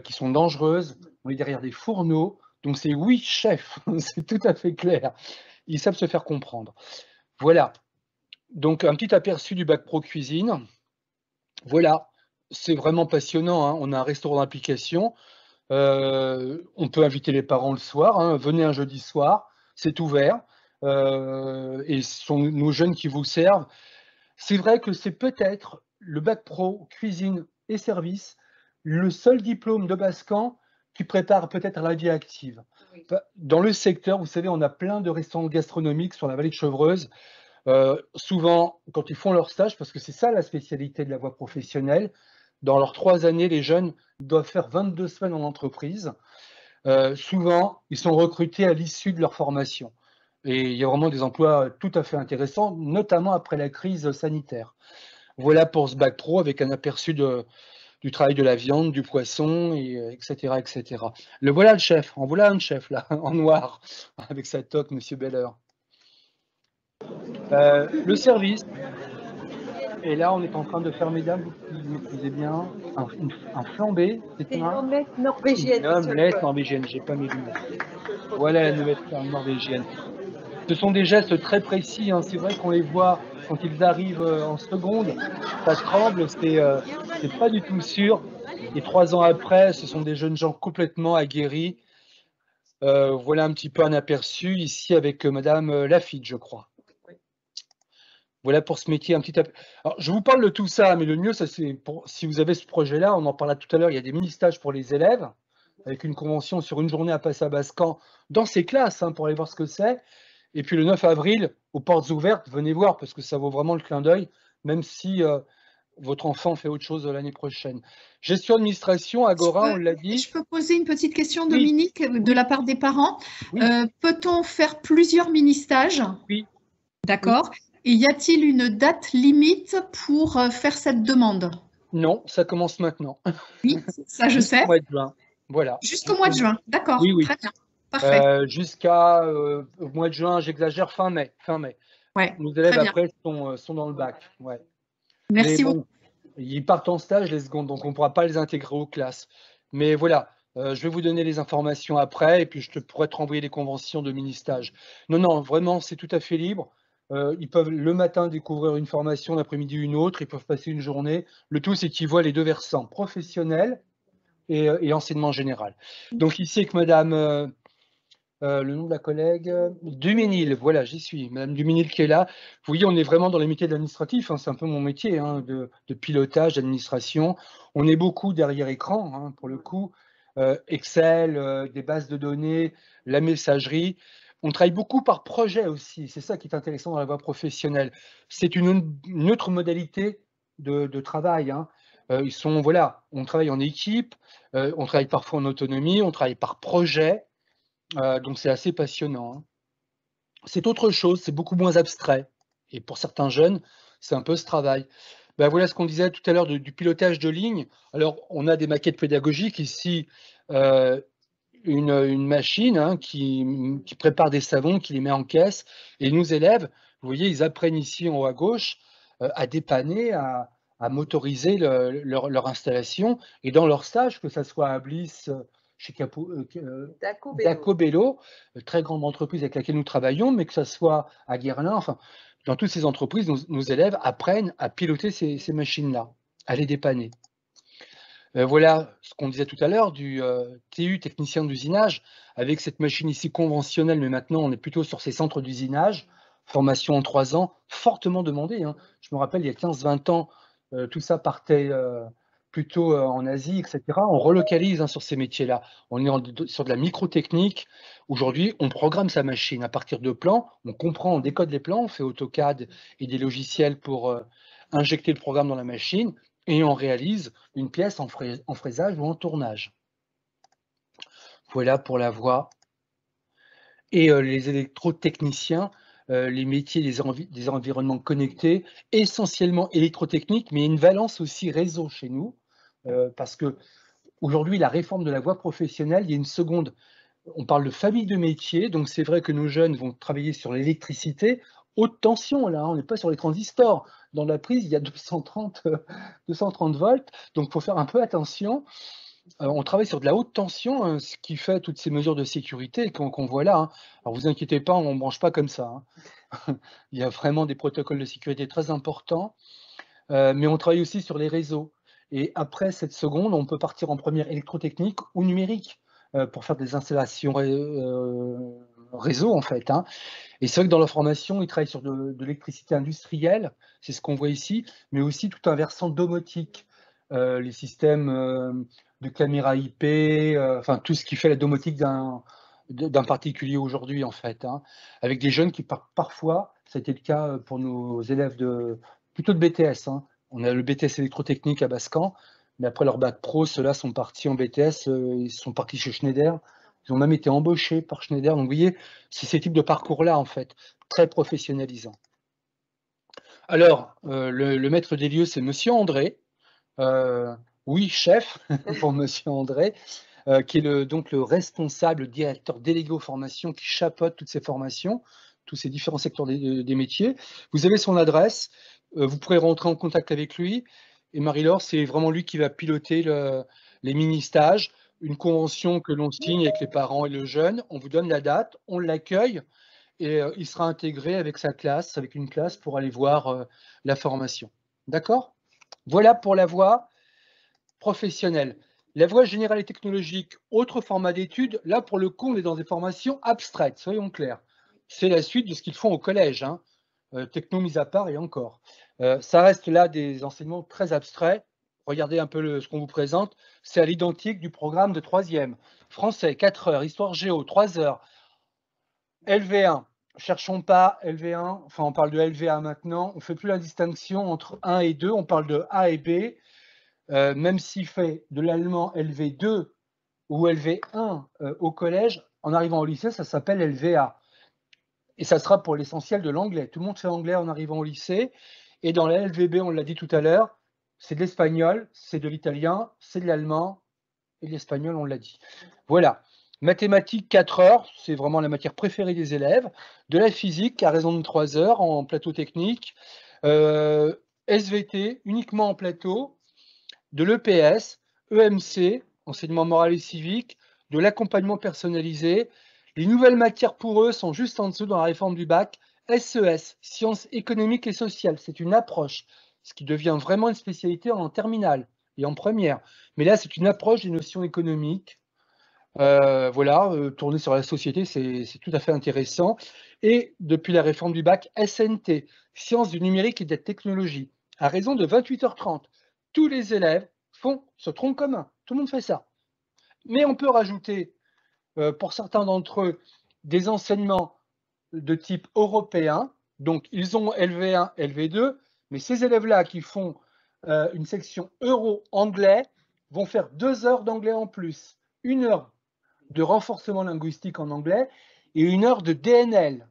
qui sont dangereuses, on est derrière des fourneaux, donc c'est oui, chef, c'est tout à fait clair. Ils savent se faire comprendre. Voilà, donc un petit aperçu du bac pro cuisine. Voilà, c'est vraiment passionnant, hein. On a un restaurant d'application. On peut inviter les parents le soir, hein. Venez un jeudi soir, c'est ouvert, et ce sont nos jeunes qui vous servent. C'est vrai que c'est peut-être le bac pro cuisine et service, le seul diplôme de Bascan qui prépare peut-être à la vie active. Oui. Dans le secteur, vous savez, on a plein de restaurants gastronomiques sur la vallée de Chevreuse. Souvent, quand ils font leur stage, parce que c'est ça la spécialité de la voie professionnelle, dans leurs 3 années, les jeunes doivent faire 22 semaines en entreprise. Souvent, ils sont recrutés à l'issue de leur formation. Et il y a vraiment des emplois tout à fait intéressants, notamment après la crise sanitaire. Voilà pour ce bac pro avec un aperçu du travail de la viande, du poisson, etc., etc. Le voilà le chef, en voilà un chef là, en noir, avec sa toque, Monsieur Beller. Le service. Et là, on est en train de faire, mesdames, vous qui maîtrisez bien, un flambé. C'est une omelette norvégienne. Une omelette norvégienne, j'ai pas mes lunettes. Voilà la nouvelle norvégienne. Ce sont des gestes très précis, hein. C'est vrai qu'on les voit quand ils arrivent en seconde, ça tremble, c'est pas du tout sûr. Et 3 ans après, ce sont des jeunes gens complètement aguerris. Voilà un petit peu un aperçu ici avec Madame Lafitte, je crois. Voilà pour ce métier un petit peu. Alors, je vous parle de tout ça, mais le mieux, ça c'est si vous avez ce projet-là, on en parlait tout à l'heure, il y a des mini-stages pour les élèves, avec une convention sur une journée à passer à Bascan dans ces classes, hein, pour aller voir ce que c'est. Et puis le 9 avril, aux portes ouvertes, venez voir, parce que ça vaut vraiment le clin d'œil, même si votre enfant fait autre chose l'année prochaine. Gestion administration, Agora, on l'a dit. Je peux poser une petite question, Dominique, de la part des parents. Oui. Peut-on faire plusieurs mini-stages? Oui. D'accord. Et y a-t-il une date limite pour faire cette demande? Non, ça commence maintenant. Oui, ça je sais. Jusqu'au mois de juin. Voilà. Jusqu'au mois de juin, d'accord. Oui, oui. Très bien, parfait. Jusqu'à au mois de juin, j'exagère, fin mai. Ouais, Nos élèves très bien. après sont dans le bac. Ouais. Merci Mais bon, beaucoup. ils partent en stage les secondes, donc on ne pourra pas les intégrer aux classes. Mais voilà, je vais vous donner les informations après et puis je pourrai te renvoyer les conventions de mini-stage. Non, vraiment, c'est tout à fait libre. Ils peuvent le matin découvrir une formation, l'après-midi une autre, ils peuvent passer une journée. Le tout, c'est qu'ils voient les deux versants, professionnel et enseignement général. Donc ici avec Madame, le nom de la collègue, Duménil, voilà, j'y suis, Madame Duménil qui est là. Vous voyez, on est vraiment dans les métiers de l'administratif, hein, c'est un peu mon métier, hein, de pilotage, d'administration. On est beaucoup derrière écran, hein, pour le coup, Excel, des bases de données, la messagerie. On travaille beaucoup par projet aussi, c'est ça qui est intéressant dans la voie professionnelle. C'est une autre modalité de travail, hein. Voilà, on travaille en équipe, on travaille parfois en autonomie, on travaille par projet. Donc c'est assez passionnant, hein. C'est autre chose, c'est beaucoup moins abstrait. Et pour certains jeunes, c'est un peu ce travail. Ben, voilà ce qu'on disait tout à l'heure du pilotage de ligne. Alors, on a des maquettes pédagogiques ici. une machine hein, qui prépare des savons, qui les met en caisse. Et nos élèves, vous voyez, ils apprennent ici en haut à gauche à dépanner, à motoriser leur installation. Et dans leur stage, que ça soit à Bliss, chez Dacobello, très grande entreprise avec laquelle nous travaillons, mais que ça soit à Guerlain, enfin, dans toutes ces entreprises, nos élèves apprennent à piloter ces machines-là, à les dépanner. Voilà ce qu'on disait tout à l'heure du TU, technicien d'usinage, avec cette machine ici conventionnelle, mais maintenant on est plutôt sur ces centres d'usinage, formation en 3 ans, fortement demandée. Hein. Je me rappelle, il y a 15-20 ans, tout ça partait plutôt en Asie, etc. On relocalise hein, sur ces métiers-là. On est sur de la microtechnique. Aujourd'hui, on programme sa machine à partir de plans, on comprend, on décode les plans, on fait AutoCAD et des logiciels pour injecter le programme dans la machine, et on réalise une pièce en fraisage ou en tournage. Voilà pour la voie. Et les électrotechniciens, les métiers des environnements connectés, essentiellement électrotechniques, mais une valence aussi réseau chez nous, parce que aujourd'hui, la réforme de la voie professionnelle, il y a une seconde. On parle de famille de métiers, donc c'est vrai que nos jeunes vont travailler sur l'électricité, haute tension, là, on n'est pas sur les transistors. Dans la prise, il y a 230 volts, donc il faut faire un peu attention. On travaille sur de la haute tension, hein, ce qui fait toutes ces mesures de sécurité qu'on voit là. Hein. Alors vous inquiétez pas, on ne branche pas comme ça. Hein. Il y a vraiment des protocoles de sécurité très importants, mais on travaille aussi sur les réseaux. Et après cette seconde, on peut partir en première électrotechnique ou numérique pour faire des installations réseau en fait. Hein. Et c'est vrai que dans la formation, ils travaillent sur de l'électricité industrielle, c'est ce qu'on voit ici, mais aussi tout un versant domotique, les systèmes de caméra IP, enfin tout ce qui fait la domotique d'un particulier aujourd'hui en fait, hein, avec des jeunes qui parfois, ça a été le cas pour nos élèves plutôt de BTS. Hein. On a le BTS électrotechnique à Bascan, mais après leur bac pro, ceux-là sont partis en BTS, ils sont partis chez Schneider. Ils ont même été embauchés par Schneider. Donc, vous voyez, c'est ces types de parcours-là, en fait, très professionnalisants. Alors, le maître des lieux, c'est Monsieur André. Oui, chef, pour Monsieur André, qui est donc le responsable, directeur délégué aux formations, qui chapeaute toutes ces formations, tous ces différents secteurs des métiers. Vous avez son adresse, vous pourrez rentrer en contact avec lui. Et Marie-Laure, c'est vraiment lui qui va piloter les mini-stages. Une convention que l'on signe avec les parents et le jeune, on vous donne la date, on l'accueille et il sera intégré avec sa classe, avec une classe pour aller voir la formation. D'accord? Voilà pour la voie professionnelle. La voie générale et technologique, autre format d'études, là pour le coup on est dans des formations abstraites, soyons clairs. C'est la suite de ce qu'ils font au collège, hein. Techno mis à part et encore. Ça reste là des enseignements très abstraits. Regardez un peu ce qu'on vous présente. C'est à l'identique du programme de 3e. Français, 4 heures. Histoire géo, 3 heures. LV1. Cherchons pas LV1. Enfin, on parle de LV1 maintenant. On ne fait plus la distinction entre 1 et 2. On parle de A et B. Même s'il fait de l'allemand LV2 ou LV1 au collège, en arrivant au lycée, ça s'appelle LVA. Et ça sera pour l'essentiel de l'anglais. Tout le monde fait anglais en arrivant au lycée. Et dans la LVB, on l'a dit tout à l'heure, c'est de l'espagnol, c'est de l'italien, c'est de l'allemand et de l'espagnol, on l'a dit. Voilà. Mathématiques, 4 heures, c'est vraiment la matière préférée des élèves. De la physique, à raison de 3 heures en plateau technique. SVT, uniquement en plateau. De l'EPS, EMC, enseignement moral et civique. De l'accompagnement personnalisé. Les nouvelles matières pour eux sont juste en dessous dans la réforme du bac. SES, sciences économiques et sociales, c'est une approche, ce qui devient vraiment une spécialité en terminale et en première. Mais là, c'est une approche des notions économiques. Voilà, tourner sur la société, c'est tout à fait intéressant. Et depuis la réforme du bac, SNT, sciences du numérique et des technologies, à raison de 28h30. Tous les élèves font ce tronc commun. Tout le monde fait ça. Mais on peut rajouter pour certains d'entre eux, des enseignements de type européen. Donc, ils ont LV1, LV2, mais ces élèves-là qui font une section euro-anglais vont faire 2 heures d'anglais en plus, 1 heure de renforcement linguistique en anglais et 1 heure de DNL,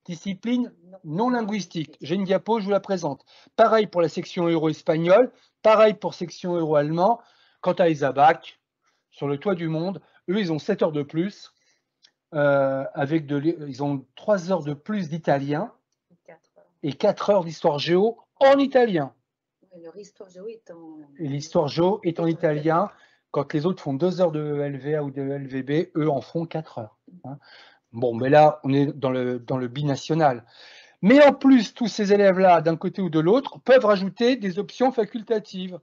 discipline non linguistique. J'ai une diapo, je vous la présente. Pareil pour la section euro-espagnol, pareil pour section euro-allemand. Quant à Isaac, sur le toit du monde, eux, ils ont 7 heures de plus, ils ont 3 heures de plus d'italien et 4 heures d'histoire géo en italien. Leur histoire géo est en... Et l'histoire géo est en italien. Quand les autres font 2 heures de LVA ou de LVB, eux en font 4 heures. Hein. Bon, mais là, on est dans le binational. Mais en plus, tous ces élèves-là, d'un côté ou de l'autre, peuvent rajouter des options facultatives.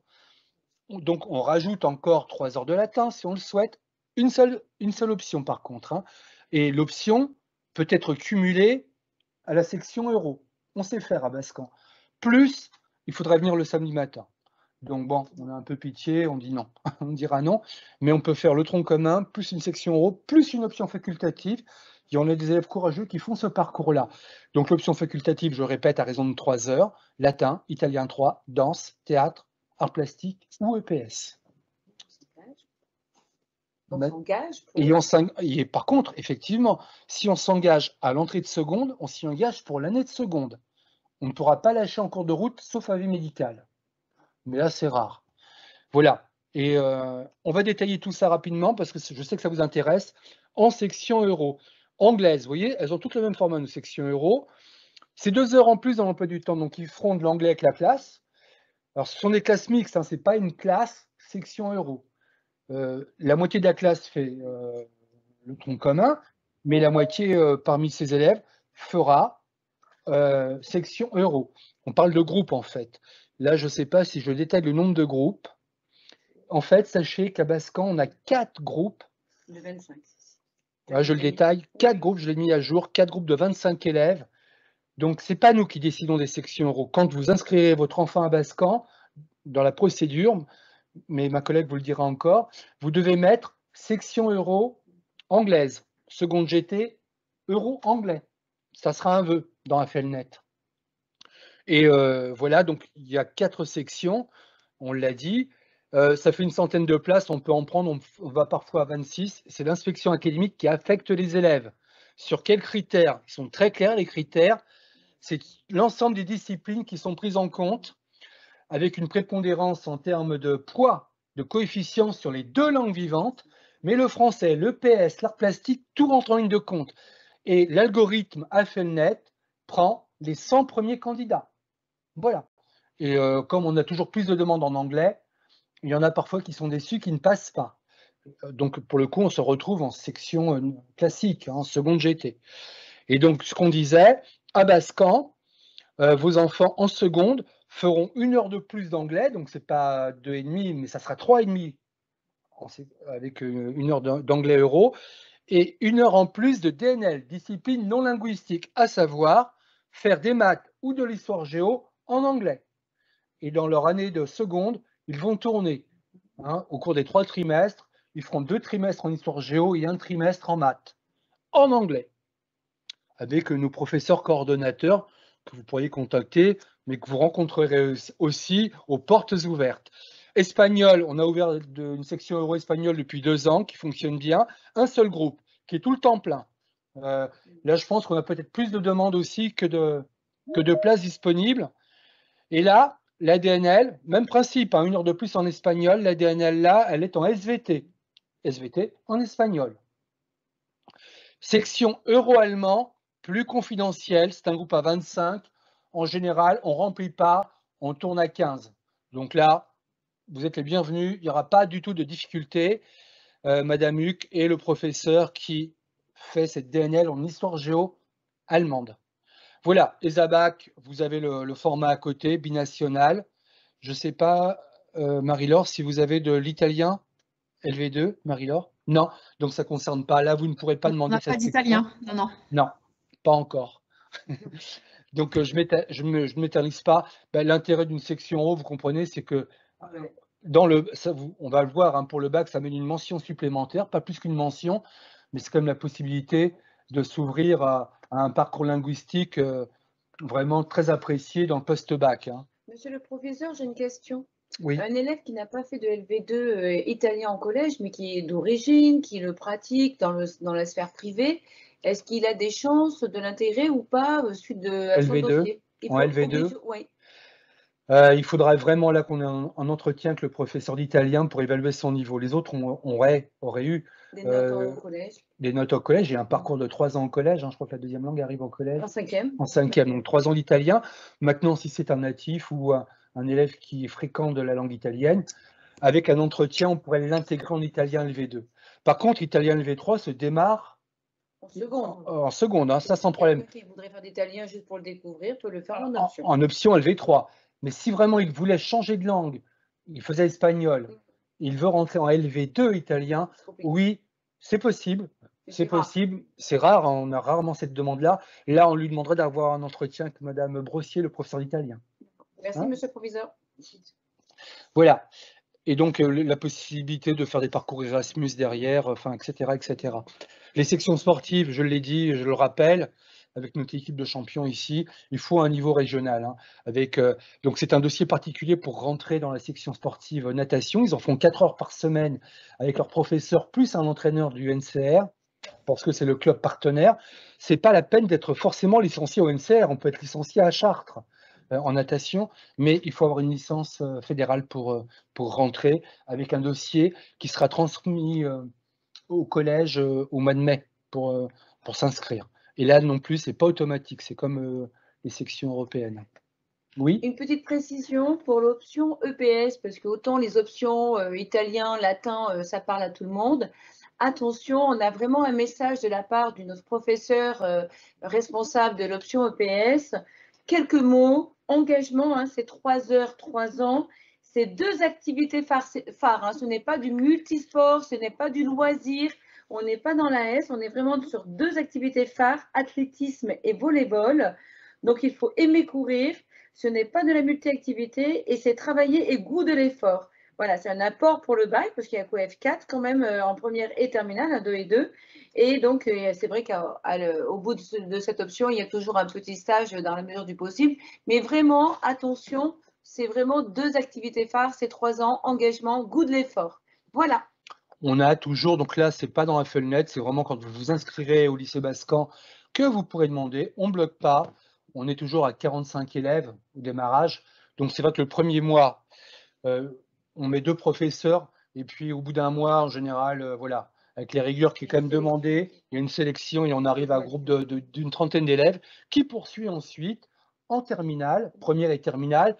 Donc, on rajoute encore 3 heures de latin, si on le souhaite. Une seule option, par contre. Hein. Et l'option peut être cumulée à la section euro. On sait faire à Bascan. Plus, il faudrait venir le samedi matin. Donc bon, on a un peu pitié, on dit non, on dira non, mais on peut faire le tronc commun, plus une section euro, plus une option facultative. Il y en a des élèves courageux qui font ce parcours-là. Donc l'option facultative, je répète, à raison de 3 heures, latin, italien 3, danse, théâtre, art plastique ou EPS. On s'engage Et par contre, effectivement, si on s'engage à l'entrée de seconde, on s'y engage pour l'année de seconde. On ne pourra pas lâcher en cours de route, sauf avis médical. Mais là, c'est rare. Voilà. Et on va détailler tout ça rapidement parce que je sais que ça vous intéresse. En section euro. Anglaise, vous voyez, elles ont toutes le même format, nos sections euro. C'est 2 heures en plus dans l'emploi du temps, donc ils feront de l'anglais avec la classe. Alors, ce sont des classes mixtes, hein, ce n'est pas une classe section euro. La moitié de la classe fait le tronc commun, mais la moitié parmi ces élèves fera section euro. On parle de groupe en fait. Là, je ne sais pas si je détaille le nombre de groupes. En fait, sachez qu'à Bascan, on a 4 groupes. De 25. Là, je le détaille. 4 groupes, je l'ai mis à jour. 4 groupes de 25 élèves. Donc, ce n'est pas nous qui décidons des sections euro. Quand vous inscrirez votre enfant à Bascan, dans la procédure, mais ma collègue vous le dira encore, vous devez mettre section euro anglaise, seconde GT, euro anglais. Ça sera un vœu dans FLNet. Et voilà, donc il y a 4 sections, on l'a dit. Ça fait une centaine de places, on peut en prendre, on va parfois à 26. C'est l'inspection académique qui affecte les élèves. Sur quels critères? Ils sont très clairs, les critères. C'est l'ensemble des disciplines qui sont prises en compte avec une prépondérance en termes de poids, de coefficient sur les 2 langues vivantes, mais le français, le PS, l'art plastique, tout rentre en ligne de compte. Et l'algorithme AFLNet prend les 100 premiers candidats. Voilà. Et comme on a toujours plus de demandes en anglais, il y en a parfois qui sont déçus, qui ne passent pas. Donc, pour le coup, on se retrouve en section classique, en seconde GT. Et donc, ce qu'on disait, à Bascan, vos enfants en seconde feront 1 heure de plus d'anglais, donc c'est pas 2,5, mais ça sera 3,5 avec 1 heure d'anglais euro, et 1 heure en plus de DNL, discipline non linguistique, à savoir faire des maths ou de l'histoire géo en anglais. Et dans leur année de seconde, ils vont tourner. Hein, au cours des 3 trimestres, ils feront 2 trimestres en histoire géo et 1 trimestre en maths, en anglais, avec nos professeurs coordonnateurs que vous pourriez contacter, mais que vous rencontrerez aussi aux portes ouvertes. Espagnol, on a ouvert une section euro espagnol depuis 2 ans qui fonctionne bien. Un seul groupe qui est tout le temps plein. Là, je pense qu'on a peut-être plus de demandes aussi que de places disponibles. Et là, la DNL, même principe, hein, 1 heure de plus en espagnol, la DNL là, elle est en SVT. SVT en espagnol. Section euro-allemand, plus confidentielle, c'est un groupe à 25. En général, on ne remplit pas, on tourne à 15. Donc là, vous êtes les bienvenus, il n'y aura pas du tout de difficulté. Madame Huck et le professeur qui fait cette DNL en histoire géo allemande. Voilà, ESABAC, vous avez le format à côté, binational. Je ne sais pas, Marie-Laure, si vous avez de l'italien LV2, Marie-Laure? Non, donc ça ne concerne pas. Là, vous ne pourrez pas demander cette section. On n'a pas d'italien, non, non. Non, pas encore. Donc, je ne m'éternise pas. Ben, l'intérêt d'une section euro, vous comprenez, c'est que on va le voir, hein, pour le bac, ça mène une mention supplémentaire, pas plus qu'une mention, mais c'est quand même la possibilité de s'ouvrir à un parcours linguistique vraiment très apprécié dans le post-bac. Hein. Monsieur le professeur, j'ai une question. Oui. Un élève qui n'a pas fait de LV2 italien en collège, mais qui est d'origine, qui le pratique dans la sphère privée, est-ce qu'il a des chances de l'intégrer ou pas suite à son LV2, dossier? en LV2. Oui. Il faudra vraiment là qu'on ait un entretien avec le professeur d'italien pour évaluer son niveau. Les autres auraient eu Des notes au collège. des notes au collège. Il y a un parcours de 3 ans au collège. Je crois que la deuxième langue arrive au collège. En 5e. En 5e, donc 3 ans d'italien. Maintenant, si c'est un natif ou un élève qui est fréquent de la langue italienne, avec un entretien, on pourrait l'intégrer en italien LV2. Par contre, italien LV3 se démarre en seconde, hein, ça sans problème. Quelqu'un qui voudrait faire d'italien juste pour le découvrir peut le faire en option. En option LV3. Mais si vraiment il voulait changer de langue, il faisait espagnol, il veut rentrer en LV2 italien, oui, c'est possible. C'est possible, c'est rare, hein, on a rarement cette demande-là. Là, on lui demanderait d'avoir un entretien avec Madame Brossier, le professeur d'italien. Merci, Monsieur le Proviseur. Voilà. Et donc, la possibilité de faire des parcours Erasmus derrière, enfin, etc., etc. Les sections sportives, je l'ai dit, je le rappelle, avec notre équipe de champions ici, il faut un niveau régional. Hein, donc, c'est un dossier particulier pour rentrer dans la section sportive natation. Ils en font 4 heures par semaine avec leur professeur, plus un entraîneur du NCR, parce que c'est le club partenaire. Ce n'est pas la peine d'être forcément licencié au NCR. On peut être licencié à Chartres en natation, mais il faut avoir une licence fédérale pour rentrer avec un dossier qui sera transmis au collège au mois de mai pour s'inscrire. Et là non plus, ce n'est pas automatique, c'est comme les sections européennes. Oui. Une petite précision pour l'option EPS, parce que autant les options italien, latin, ça parle à tout le monde. Attention, on a vraiment un message de la part de notre professeur responsable de l'option EPS. Quelques mots, engagement, hein, c'est 3 heures, 3 ans. C'est 2 activités phares. Hein, ce n'est pas du multisport, ce n'est pas du loisir. On n'est pas dans la S, on est vraiment sur 2 activités phares, athlétisme et volleyball. Donc, il faut aimer courir. Ce n'est pas de la multi-activité et c'est travailler et goût de l'effort. Voilà, c'est un apport pour le bac parce qu'il y a QF 4 quand même en première et terminale, à 2 et 2. Et donc, c'est vrai qu'au bout de cette option, il y a toujours un petit stage dans la mesure du possible. Mais vraiment, attention, c'est vraiment 2 activités phares, c'est 3 ans, engagement, goût de l'effort. Voilà. On a toujours, donc là, ce n'est pas dans la feuille net, c'est vraiment quand vous vous inscrirez au lycée Bascan que vous pourrez demander. On ne bloque pas. On est toujours à 45 élèves au démarrage. Donc, c'est vrai que le premier mois, on met 2 professeurs. Et puis, au bout d'un mois, en général, voilà, avec les rigueurs qui est quand même demandé, il y a une sélection et on arrive à un groupe d'une trentaine d'élèves qui poursuit ensuite en terminale, première et terminale.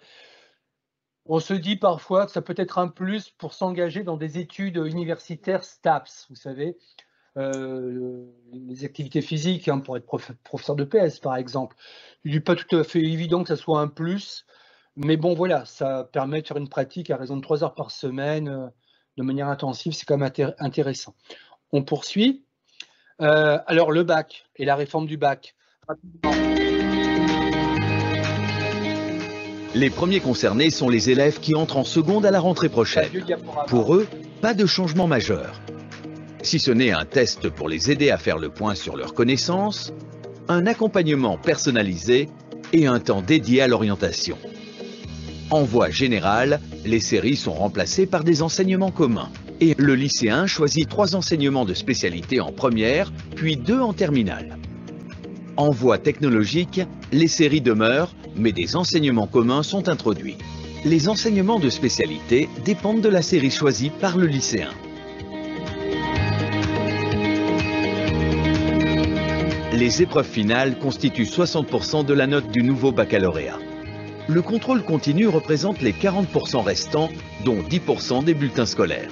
On se dit parfois que ça peut être un plus pour s'engager dans des études universitaires STAPS, vous savez, les activités physiques, hein, pour être professeur de PS par exemple. Il n'est pas tout à fait évident que ça soit un plus, mais bon voilà, ça permet de faire une pratique à raison de 3 heures par semaine de manière intensive, c'est quand même intéressant. On poursuit. Alors le bac et la réforme du bac. Les premiers concernés sont les élèves qui entrent en seconde à la rentrée prochaine. Pour eux, pas de changement majeur. Si ce n'est un test pour les aider à faire le point sur leurs connaissances, un accompagnement personnalisé et un temps dédié à l'orientation. En voie générale, les séries sont remplacées par des enseignements communs. Et le lycéen choisit 3 enseignements de spécialité en première, puis 2 en terminale. En voie technologique, les séries demeurent, mais des enseignements communs sont introduits. Les enseignements de spécialité dépendent de la série choisie par le lycéen. Les épreuves finales constituent 60% de la note du nouveau baccalauréat. Le contrôle continu représente les 40% restants, dont 10% des bulletins scolaires.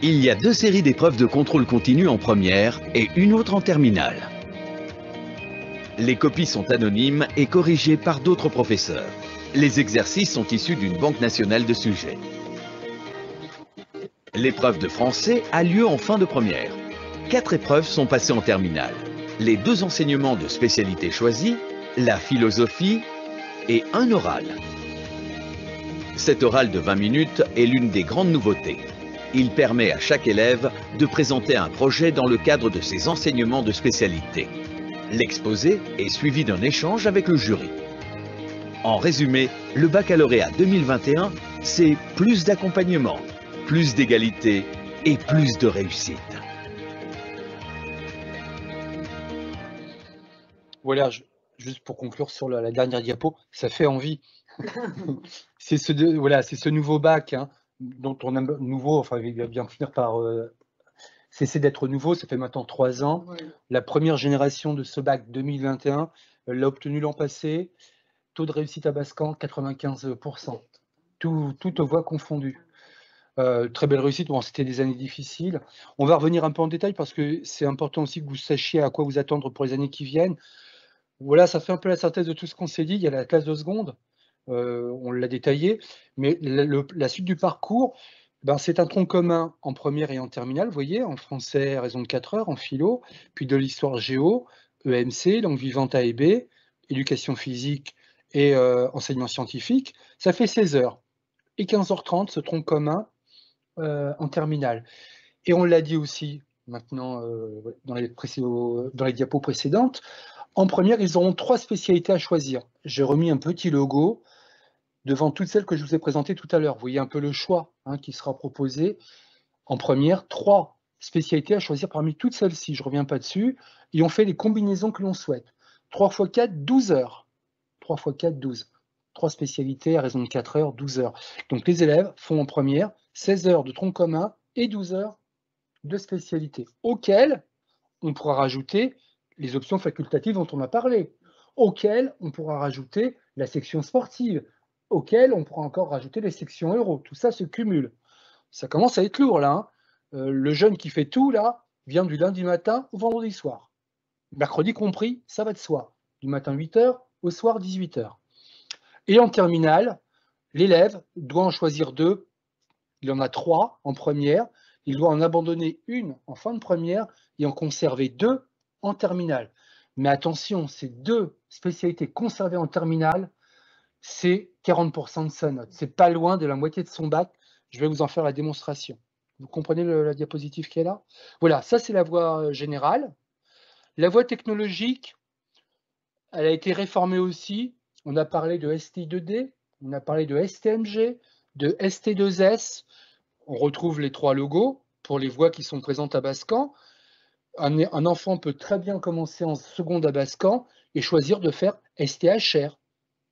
Il y a 2 séries d'épreuves de contrôle continu en première et une autre en terminale. Les copies sont anonymes et corrigées par d'autres professeurs. Les exercices sont issus d'une banque nationale de sujets. L'épreuve de français a lieu en fin de première. 4 épreuves sont passées en terminale. Les 2 enseignements de spécialité choisis, la philosophie et un oral. Cet oral de 20 minutes est l'une des grandes nouveautés. Il permet à chaque élève de présenter un projet dans le cadre de ses enseignements de spécialité. L'exposé est suivi d'un échange avec le jury. En résumé, le baccalauréat 2021, c'est plus d'accompagnement, plus d'égalité et plus de réussite. Voilà, juste pour conclure sur la dernière diapo, ça fait envie. C'est ce nouveau bac, hein, dont on aime nouveau, enfin il va bien finir par cesser d'être nouveau, ça fait maintenant 3 ans. Ouais. La première génération de ce bac 2021 l'a obtenu l'an passé. Taux de réussite à Bascan, 95%. Toutes voies confondues. Très belle réussite. Bon, c'était des années difficiles. On va revenir un peu en détail parce que c'est important aussi que vous sachiez à quoi vous attendre pour les années qui viennent. Voilà, ça fait un peu la synthèse de tout ce qu'on s'est dit. Il y a la classe de seconde, on l'a détaillé, mais la suite du parcours, ben, c'est un tronc commun en première et en terminale, vous voyez, en français, raison de 4 heures, en philo, puis de l'histoire géo, EMC, langue vivante A et B, éducation physique et enseignement scientifique. Ça fait 16 heures. Et 15h30, ce tronc commun en terminale. Et on l'a dit aussi maintenant dans les diapos précédentes, en première, ils auront 3 spécialités à choisir. J'ai remis un petit logo devant toutes celles que je vous ai présentées tout à l'heure. Vous voyez un peu le choix qui sera proposé. En première, 3 spécialités à choisir parmi toutes celles-ci. Je ne reviens pas dessus. Et on fait les combinaisons que l'on souhaite. 3 x 4, 12 heures. 3 x 4, 12. 3 spécialités à raison de 4 heures, 12 heures. Donc les élèves font en première 16 heures de tronc commun et 12 heures de spécialité, auxquelles on pourra rajouter les options facultatives dont on a parlé, auxquelles on pourra rajouter la section sportive, auxquelles on pourra encore rajouter les sections euro. Tout ça se cumule. Ça commence à être lourd, là. Le jeune qui fait tout, là, vient du lundi matin au vendredi soir. Mercredi compris, ça va de soi. Du matin 8h au soir 18h. Et en terminale, l'élève doit en choisir 2. Il en a 3 en première. Il doit en abandonner une en fin de première et en conserver 2 en terminale. Mais attention, ces 2 spécialités conservées en terminale, c'est 40% de sa note. C'est pas loin de la moitié de son bac. Je vais vous en faire la démonstration. Vous comprenez la diapositive qui est là? Voilà, ça c'est la voie générale. La voie technologique, elle a été réformée aussi. On a parlé de STI2D, on a parlé de STMG, de ST2S. On retrouve les 3 logos pour les voies qui sont présentes à Bascan. Un enfant peut très bien commencer en seconde à Bascan et choisir de faire STHR,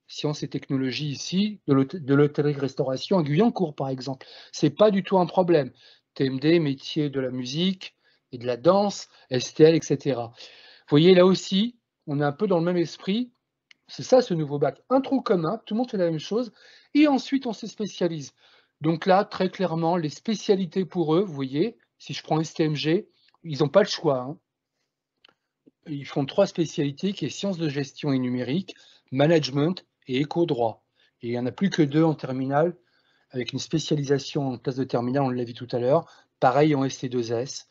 sciences et technologies ici, de l'hôtellerie-restauration à Guyancourt par exemple. Ce n'est pas du tout un problème. TMD, métier de la musique et de la danse, STL, etc. Vous voyez, là aussi, on est un peu dans le même esprit. C'est ça ce nouveau bac. Un tronc commun, tout le monde fait la même chose, et ensuite on se spécialise. Donc là, très clairement, les spécialités pour eux, vous voyez, si je prends STMG, ils n'ont pas le choix. Hein. Ils font 3 spécialités qui est sciences de gestion et numérique, management et éco-droit. Et il n'y en a plus que 2 en terminale, avec une spécialisation en classe de terminale, on l'a vu tout à l'heure, pareil en ST2S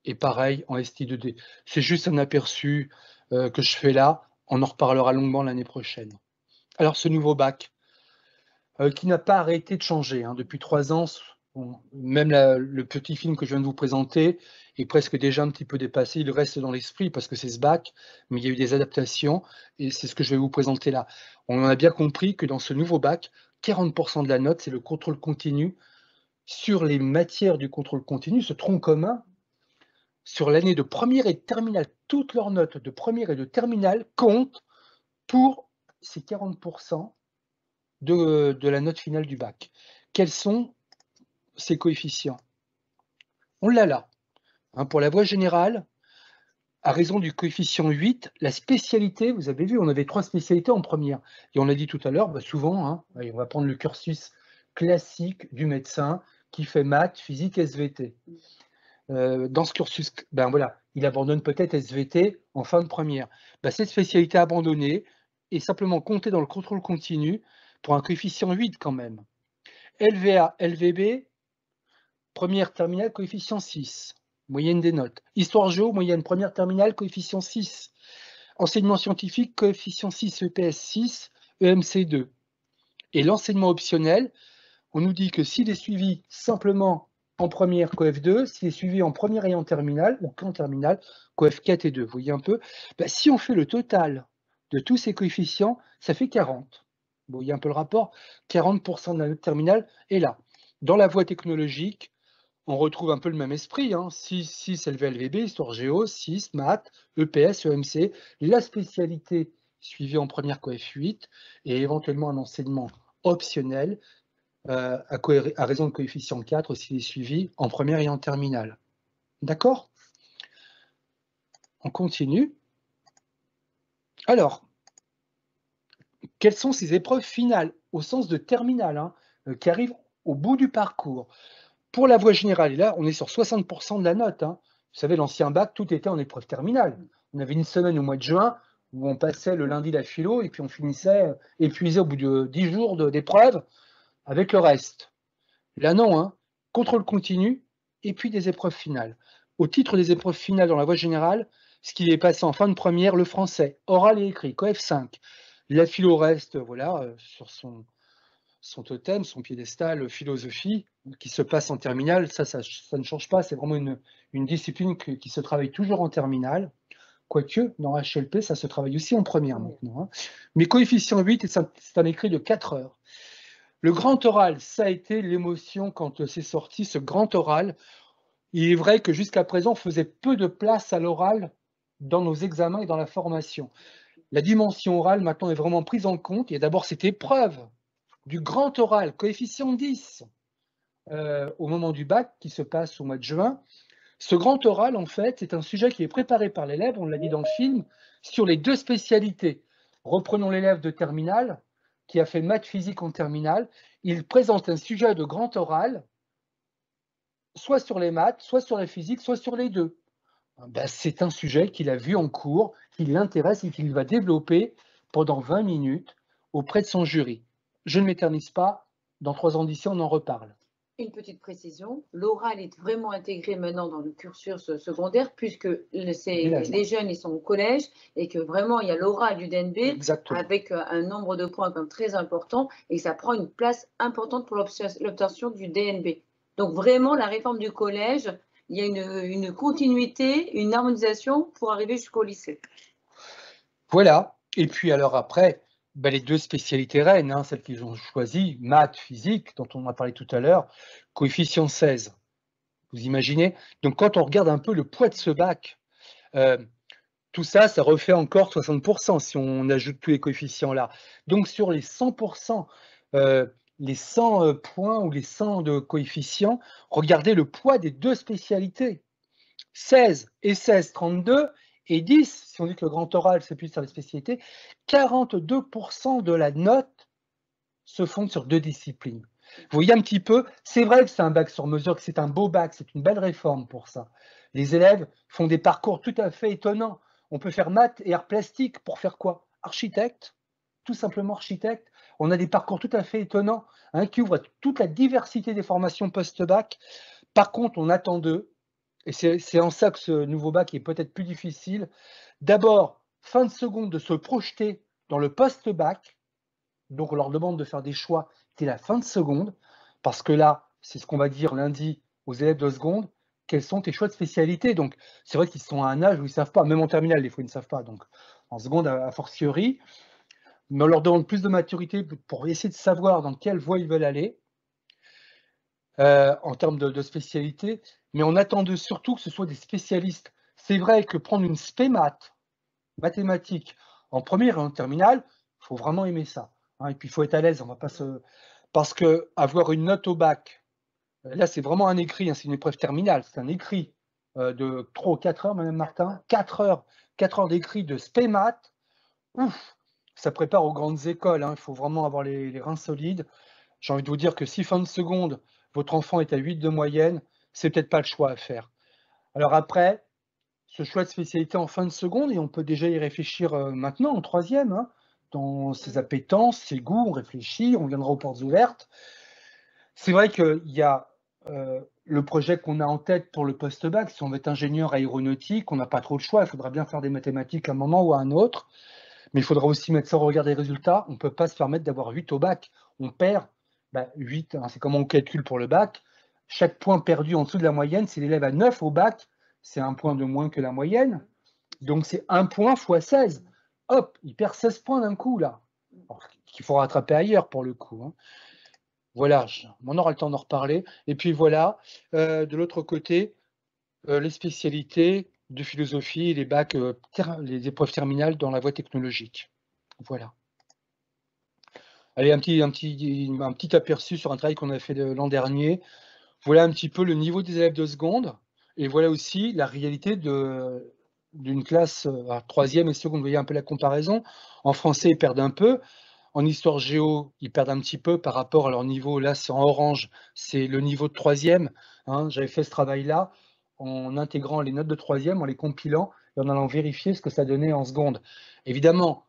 et pareil en ST2D. C'est juste un aperçu que je fais là, on en reparlera longuement l'année prochaine. Alors ce nouveau bac, qui n'a pas arrêté de changer hein, depuis 3 ans, même le petit film que je viens de vous présenter est presque déjà un petit peu dépassé, il reste dans l'esprit parce que c'est ce bac, mais il y a eu des adaptations et c'est ce que je vais vous présenter là. On a bien compris que dans ce nouveau bac, 40% de la note, c'est le contrôle continu sur les matières du contrôle continu, ce tronc commun, sur l'année de première et de terminale, toutes leurs notes de première et de terminale comptent pour ces 40% de la note finale du bac. Quels sont ces coefficients? On l'a là. Hein, pour la voie générale, à raison du coefficient 8, la spécialité, vous avez vu, on avait 3 spécialités en première. Et on l'a dit tout à l'heure, souvent, hein, on va prendre le cursus classique du médecin qui fait maths, physique, SVT. Dans ce cursus, voilà, il abandonne peut-être SVT en fin de première. Cette spécialité abandonnée est simplement comptée dans le contrôle continu pour un coefficient 8 quand même. LVA, LVB, première terminale, coefficient 6, moyenne des notes. Histoire géo, moyenne première terminale, coefficient 6. Enseignement scientifique, coefficient 6, EPS 6, EMC 2. Et l'enseignement optionnel, on nous dit que s'il est suivi simplement en première, coef 2, s'il est suivi en première et en terminale, ou qu'en terminale, coef 4 et 2. Vous voyez un peu, si on fait le total de tous ces coefficients, ça fait 40. Vous voyez un peu le rapport, 40% de la note terminale est là. Dans la voie technologique, on retrouve un peu le même esprit, hein. 6 LVLVB, histoire géo, 6 maths, EPS, EMC. La spécialité suivi en première coef 8 et éventuellement un enseignement optionnel à raison de coefficient 4 s'il est suivi en première et en terminale. D'accord? On continue. Alors, quelles sont ces épreuves finales, au sens de terminale, hein, qui arrivent au bout du parcours? Pour la voie générale, et là, on est sur 60% de la note. Hein. Vous savez, l'ancien bac, tout était en épreuve terminale. On avait une semaine au mois de juin où on passait le lundi la philo et puis on finissait épuisé au bout de 10 jours d'épreuve avec le reste. Là, non, hein. Contrôle continu et puis des épreuves finales. Au titre des épreuves finales dans la voie générale, ce qui est passé en fin de première, le français, oral et écrit, coef 5. La philo reste, voilà, sur son totem, son piédestal, philosophie, qui se passe en terminale. Ça ne change pas, c'est vraiment une discipline qui se travaille toujours en terminale. Quoique, dans HLP, ça se travaille aussi en première maintenant. Hein. Mais coefficient 8, c'est un écrit de 4 heures. Le grand oral, ça a été l'émotion quand c'est sorti, ce grand oral. Il est vrai que jusqu'à présent, on faisait peu de place à l'oral dans nos examens et dans la formation. La dimension orale, maintenant, est vraiment prise en compte. Il y a d'abord cette épreuve du grand oral, coefficient 10, au moment du bac, qui se passe au mois de juin. Ce grand oral, en fait, c'est un sujet qui est préparé par l'élève, on l'a dit dans le film, sur les 2 spécialités. Reprenons l'élève de terminale, qui a fait maths physique en terminale. Il présente un sujet de grand oral, soit sur les maths, soit sur la physique, soit sur les 2. Ben, c'est un sujet qu'il a vu en cours, qui l'intéresse et qu'il va développer pendant 20 minutes auprès de son jury. Je ne m'éternise pas, dans 3 ans d'ici, on en reparle. Une petite précision, l'oral est vraiment intégré maintenant dans le cursus secondaire puisque les jeunes ils sont au collège et que vraiment il y a l'oral du DNB. Exactement. Avec un nombre de points comme très important et ça prend une place importante pour l'obtention du DNB. Donc vraiment la réforme du collège, il y a une continuité, une harmonisation pour arriver jusqu'au lycée. Voilà, et puis alors après, ben les 2 spécialités reines, hein, celles qu'ils ont choisies, maths, physique, dont on a parlé tout à l'heure, coefficient 16. Vous imaginez? Donc quand on regarde un peu le poids de ce bac, tout ça, ça refait encore 60% si on ajoute tous les coefficients là. Donc sur les 100%, les 100 points ou les 100 de coefficients, regardez le poids des 2 spécialités. 16 et 16, 32 et 10, si on dit que le grand oral s'appuie sur les spécialités, 42% de la note se fonde sur 2 disciplines. Vous voyez un petit peu, c'est vrai que c'est un bac sur mesure, que c'est un beau bac, c'est une belle réforme pour ça. Les élèves font des parcours tout à fait étonnants. On peut faire maths et arts plastiques pour faire quoi? Architecte, tout simplement architecte. On a des parcours tout à fait étonnants hein, qui ouvrent toute la diversité des formations post-bac. Par contre, on attend d'eux, et c'est en ça que ce nouveau bac est peut-être plus difficile, d'abord, fin de seconde, de se projeter dans le post-bac. Donc, on leur demande de faire des choix dès la fin de seconde, parce que là, c'est ce qu'on va dire lundi aux élèves de seconde, quels sont tes choix de spécialité. Donc, c'est vrai qu'ils sont à un âge où ils ne savent pas, même en terminale, des fois, ils ne savent pas. Donc, en seconde, a fortiori, mais on leur demande plus de maturité pour essayer de savoir dans quelle voie ils veulent aller. En termes de spécialité, mais on attend d'eux surtout que ce soit des spécialistes. C'est vrai que prendre une spé maths, mathématiques, en première et en terminale, il faut vraiment aimer ça. Hein, et puis il faut être à l'aise, on va pas se. Parce que avoir une note au bac, là c'est vraiment un écrit, hein, c'est une épreuve terminale, c'est un écrit de 3 ou 4 heures, Madame Martin, 4 heures d'écrit de spé maths, ouf, ça prépare aux grandes écoles, hein, il faut vraiment avoir les reins solides. J'ai envie de vous dire que si fin de seconde, votre enfant est à 8 de moyenne, c'est peut-être pas le choix à faire. Alors après, ce choix de spécialité en fin de seconde, et on peut déjà y réfléchir maintenant, en 3e, hein, dans ses appétences, ses goûts, on réfléchit, on viendra aux portes ouvertes. C'est vrai qu'il y a le projet qu'on a en tête pour le post-bac, si on veut être ingénieur aéronautique, on n'a pas trop le choix, il faudra bien faire des mathématiques à un moment ou à un autre, mais il faudra aussi mettre ça au regard des résultats, on ne peut pas se permettre d'avoir 8 au bac, on perd 8, hein, c'est comment on calcule pour le bac. Chaque point perdu en dessous de la moyenne, si l'élève a 9 au bac, c'est un point de moins que la moyenne. Donc c'est 1 point fois 16. Hop, il perd 16 points d'un coup là. Qu'il faut rattraper ailleurs pour le coup. Hein. Voilà, on aura le temps d'en reparler. Et puis voilà, de l'autre côté, les spécialités de philosophie, les bacs, les épreuves terminales dans la voie technologique. Voilà. Allez, un petit aperçu sur un travail qu'on a fait l'an dernier. Voilà un petit peu le niveau des élèves de seconde, et voilà aussi la réalité d'une classe troisième et seconde. Vous voyez un peu la comparaison. En français, ils perdent un peu. En histoire géo, ils perdent un petit peu par rapport à leur niveau. Là, c'est en orange, c'est le niveau de troisième. Hein. J'avais fait ce travail-là en intégrant les notes de troisième, en les compilant et en allant vérifier ce que ça donnait en seconde. Évidemment,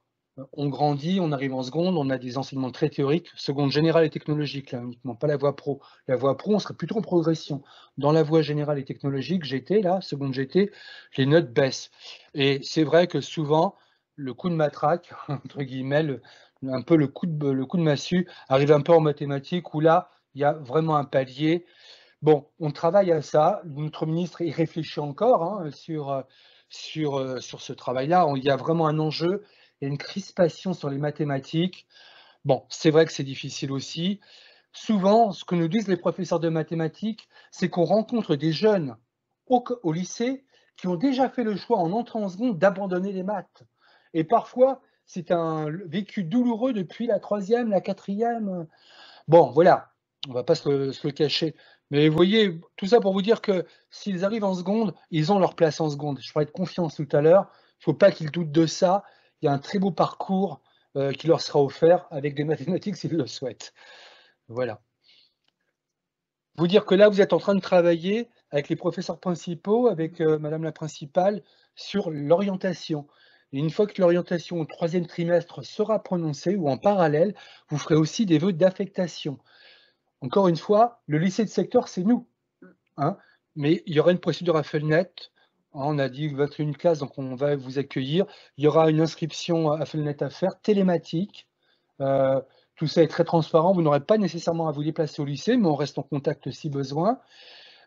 on grandit, on arrive en seconde, on a des enseignements très théoriques, seconde générale et technologique, là, uniquement, pas la voie pro. La voie pro, on serait plutôt en progression. Dans la voie générale et technologique, GT, là, seconde GT, les notes baissent. Et c'est vrai que souvent, le coup de matraque, entre guillemets, un peu le coup de massue, arrive un peu en mathématiques, où là, il y a vraiment un palier. Bon, on travaille à ça. Notre ministre y réfléchit encore hein, sur ce travail-là. Il y a vraiment un enjeu. Il y a une crispation sur les mathématiques. Bon, c'est vrai que c'est difficile aussi. Souvent, ce que nous disent les professeurs de mathématiques, c'est qu'on rencontre des jeunes au lycée qui ont déjà fait le choix en entrant en seconde d'abandonner les maths. Et parfois, c'est un vécu douloureux depuis la troisième, la quatrième. Bon, voilà, on ne va pas se le cacher. Mais vous voyez, tout ça pour vous dire que s'ils arrivent en seconde, ils ont leur place en seconde. Je parlais de confiance tout à l'heure. Il ne faut pas qu'ils doutent de ça. Il y a un très beau parcours qui leur sera offert avec des mathématiques s'ils le souhaitent. Voilà. Vous dire que là, vous êtes en train de travailler avec les professeurs principaux, avec Madame la principale, sur l'orientation. Et une fois que l'orientation au troisième trimestre sera prononcée, ou en parallèle, vous ferez aussi des vœux d'affectation. Encore une fois, le lycée de secteur, c'est nous. Hein, mais il y aura une procédure à Felnet. On a dit 21 classes, donc on va vous accueillir. Il y aura une inscription à Felnet à faire, télématique. Tout ça est très transparent. Vous n'aurez pas nécessairement à vous déplacer au lycée, mais on reste en contact si besoin.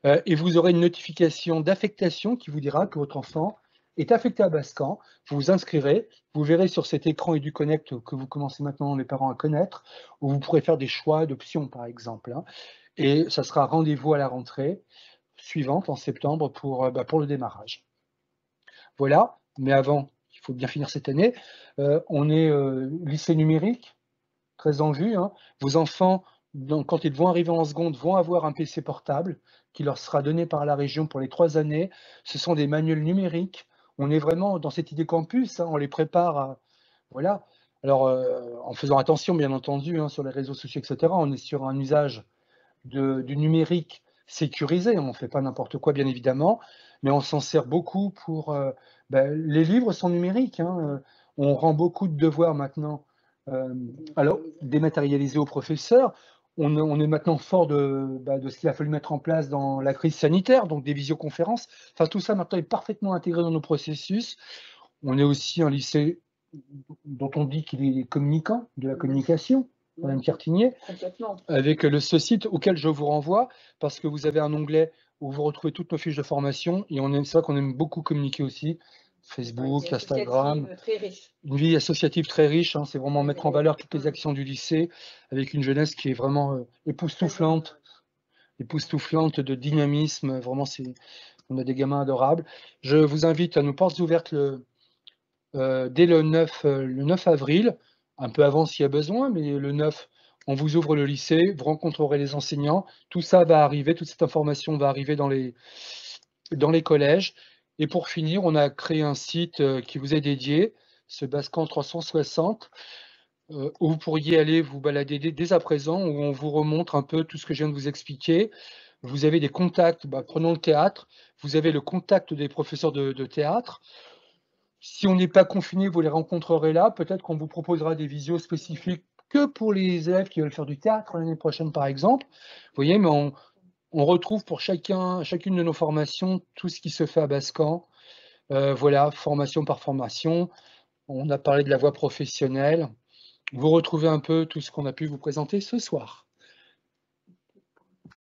Et vous aurez une notification d'affectation qui vous dira que votre enfant est affecté à Bascan. Vous vous inscrirez. Vous verrez sur cet écran EduConnect que vous commencez maintenant les parents à connaître, où vous pourrez faire des choix d'options, par exemple. Hein. Et ça sera rendez-vous à la rentrée suivante, en septembre, pour le démarrage. Voilà. Mais avant, il faut bien finir cette année. On est lycée numérique, très en vue. Hein. Vos enfants, quand ils vont arriver en seconde, vont avoir un PC portable qui leur sera donné par la région pour les 3 années. Ce sont des manuels numériques. On est vraiment dans cette idée campus. Hein. On les prépare à... Voilà. Alors, en faisant attention, bien entendu, hein, sur les réseaux sociaux, etc., on est sur un usage du numérique sécurisé. On ne fait pas n'importe quoi, bien évidemment, mais on s'en sert beaucoup pour... les livres sont numériques. Hein. On rend beaucoup de devoirs maintenant alors, dématérialisé aux professeurs. On est maintenant fort de ce qu'il a fallu mettre en place dans la crise sanitaire, donc des visioconférences. Enfin, tout ça maintenant est parfaitement intégré dans nos processus. On est aussi un lycée dont on dit qu'il est communicant, de la communication, Madame Cartigné, avec ce site auquel je vous renvoie, parce que vous avez un onglet où vous retrouvez toutes nos fiches de formation, et c'est vrai qu'on aime beaucoup communiquer aussi. Facebook, Instagram, une vie associative très riche, hein, c'est vraiment mettre en valeur toutes les actions du lycée avec une jeunesse qui est vraiment époustouflante de dynamisme, vraiment on a des gamins adorables. Je vous invite à nos portes ouvertes dès le 9 avril, un peu avant s'il y a besoin, mais le 9, on vous ouvre le lycée, vous rencontrerez les enseignants, tout ça va arriver, toute cette information va arriver dans les collèges. Et pour finir, on a créé un site qui vous est dédié, ce Bascan 360, où vous pourriez aller vous balader dès à présent, où on vous remontre un peu tout ce que je viens de vous expliquer. Vous avez des contacts, prenons le théâtre, vous avez le contact des professeurs de théâtre. Si on n'est pas confiné, vous les rencontrerez là. Peut-être qu'on vous proposera des visios spécifiques que pour les élèves qui veulent faire du théâtre l'année prochaine, par exemple. Vous voyez, mais on retrouve pour chacune de nos formations tout ce qui se fait à Bascan. Voilà, formation par formation. On a parlé de la voie professionnelle. Vous retrouvez un peu tout ce qu'on a pu vous présenter ce soir.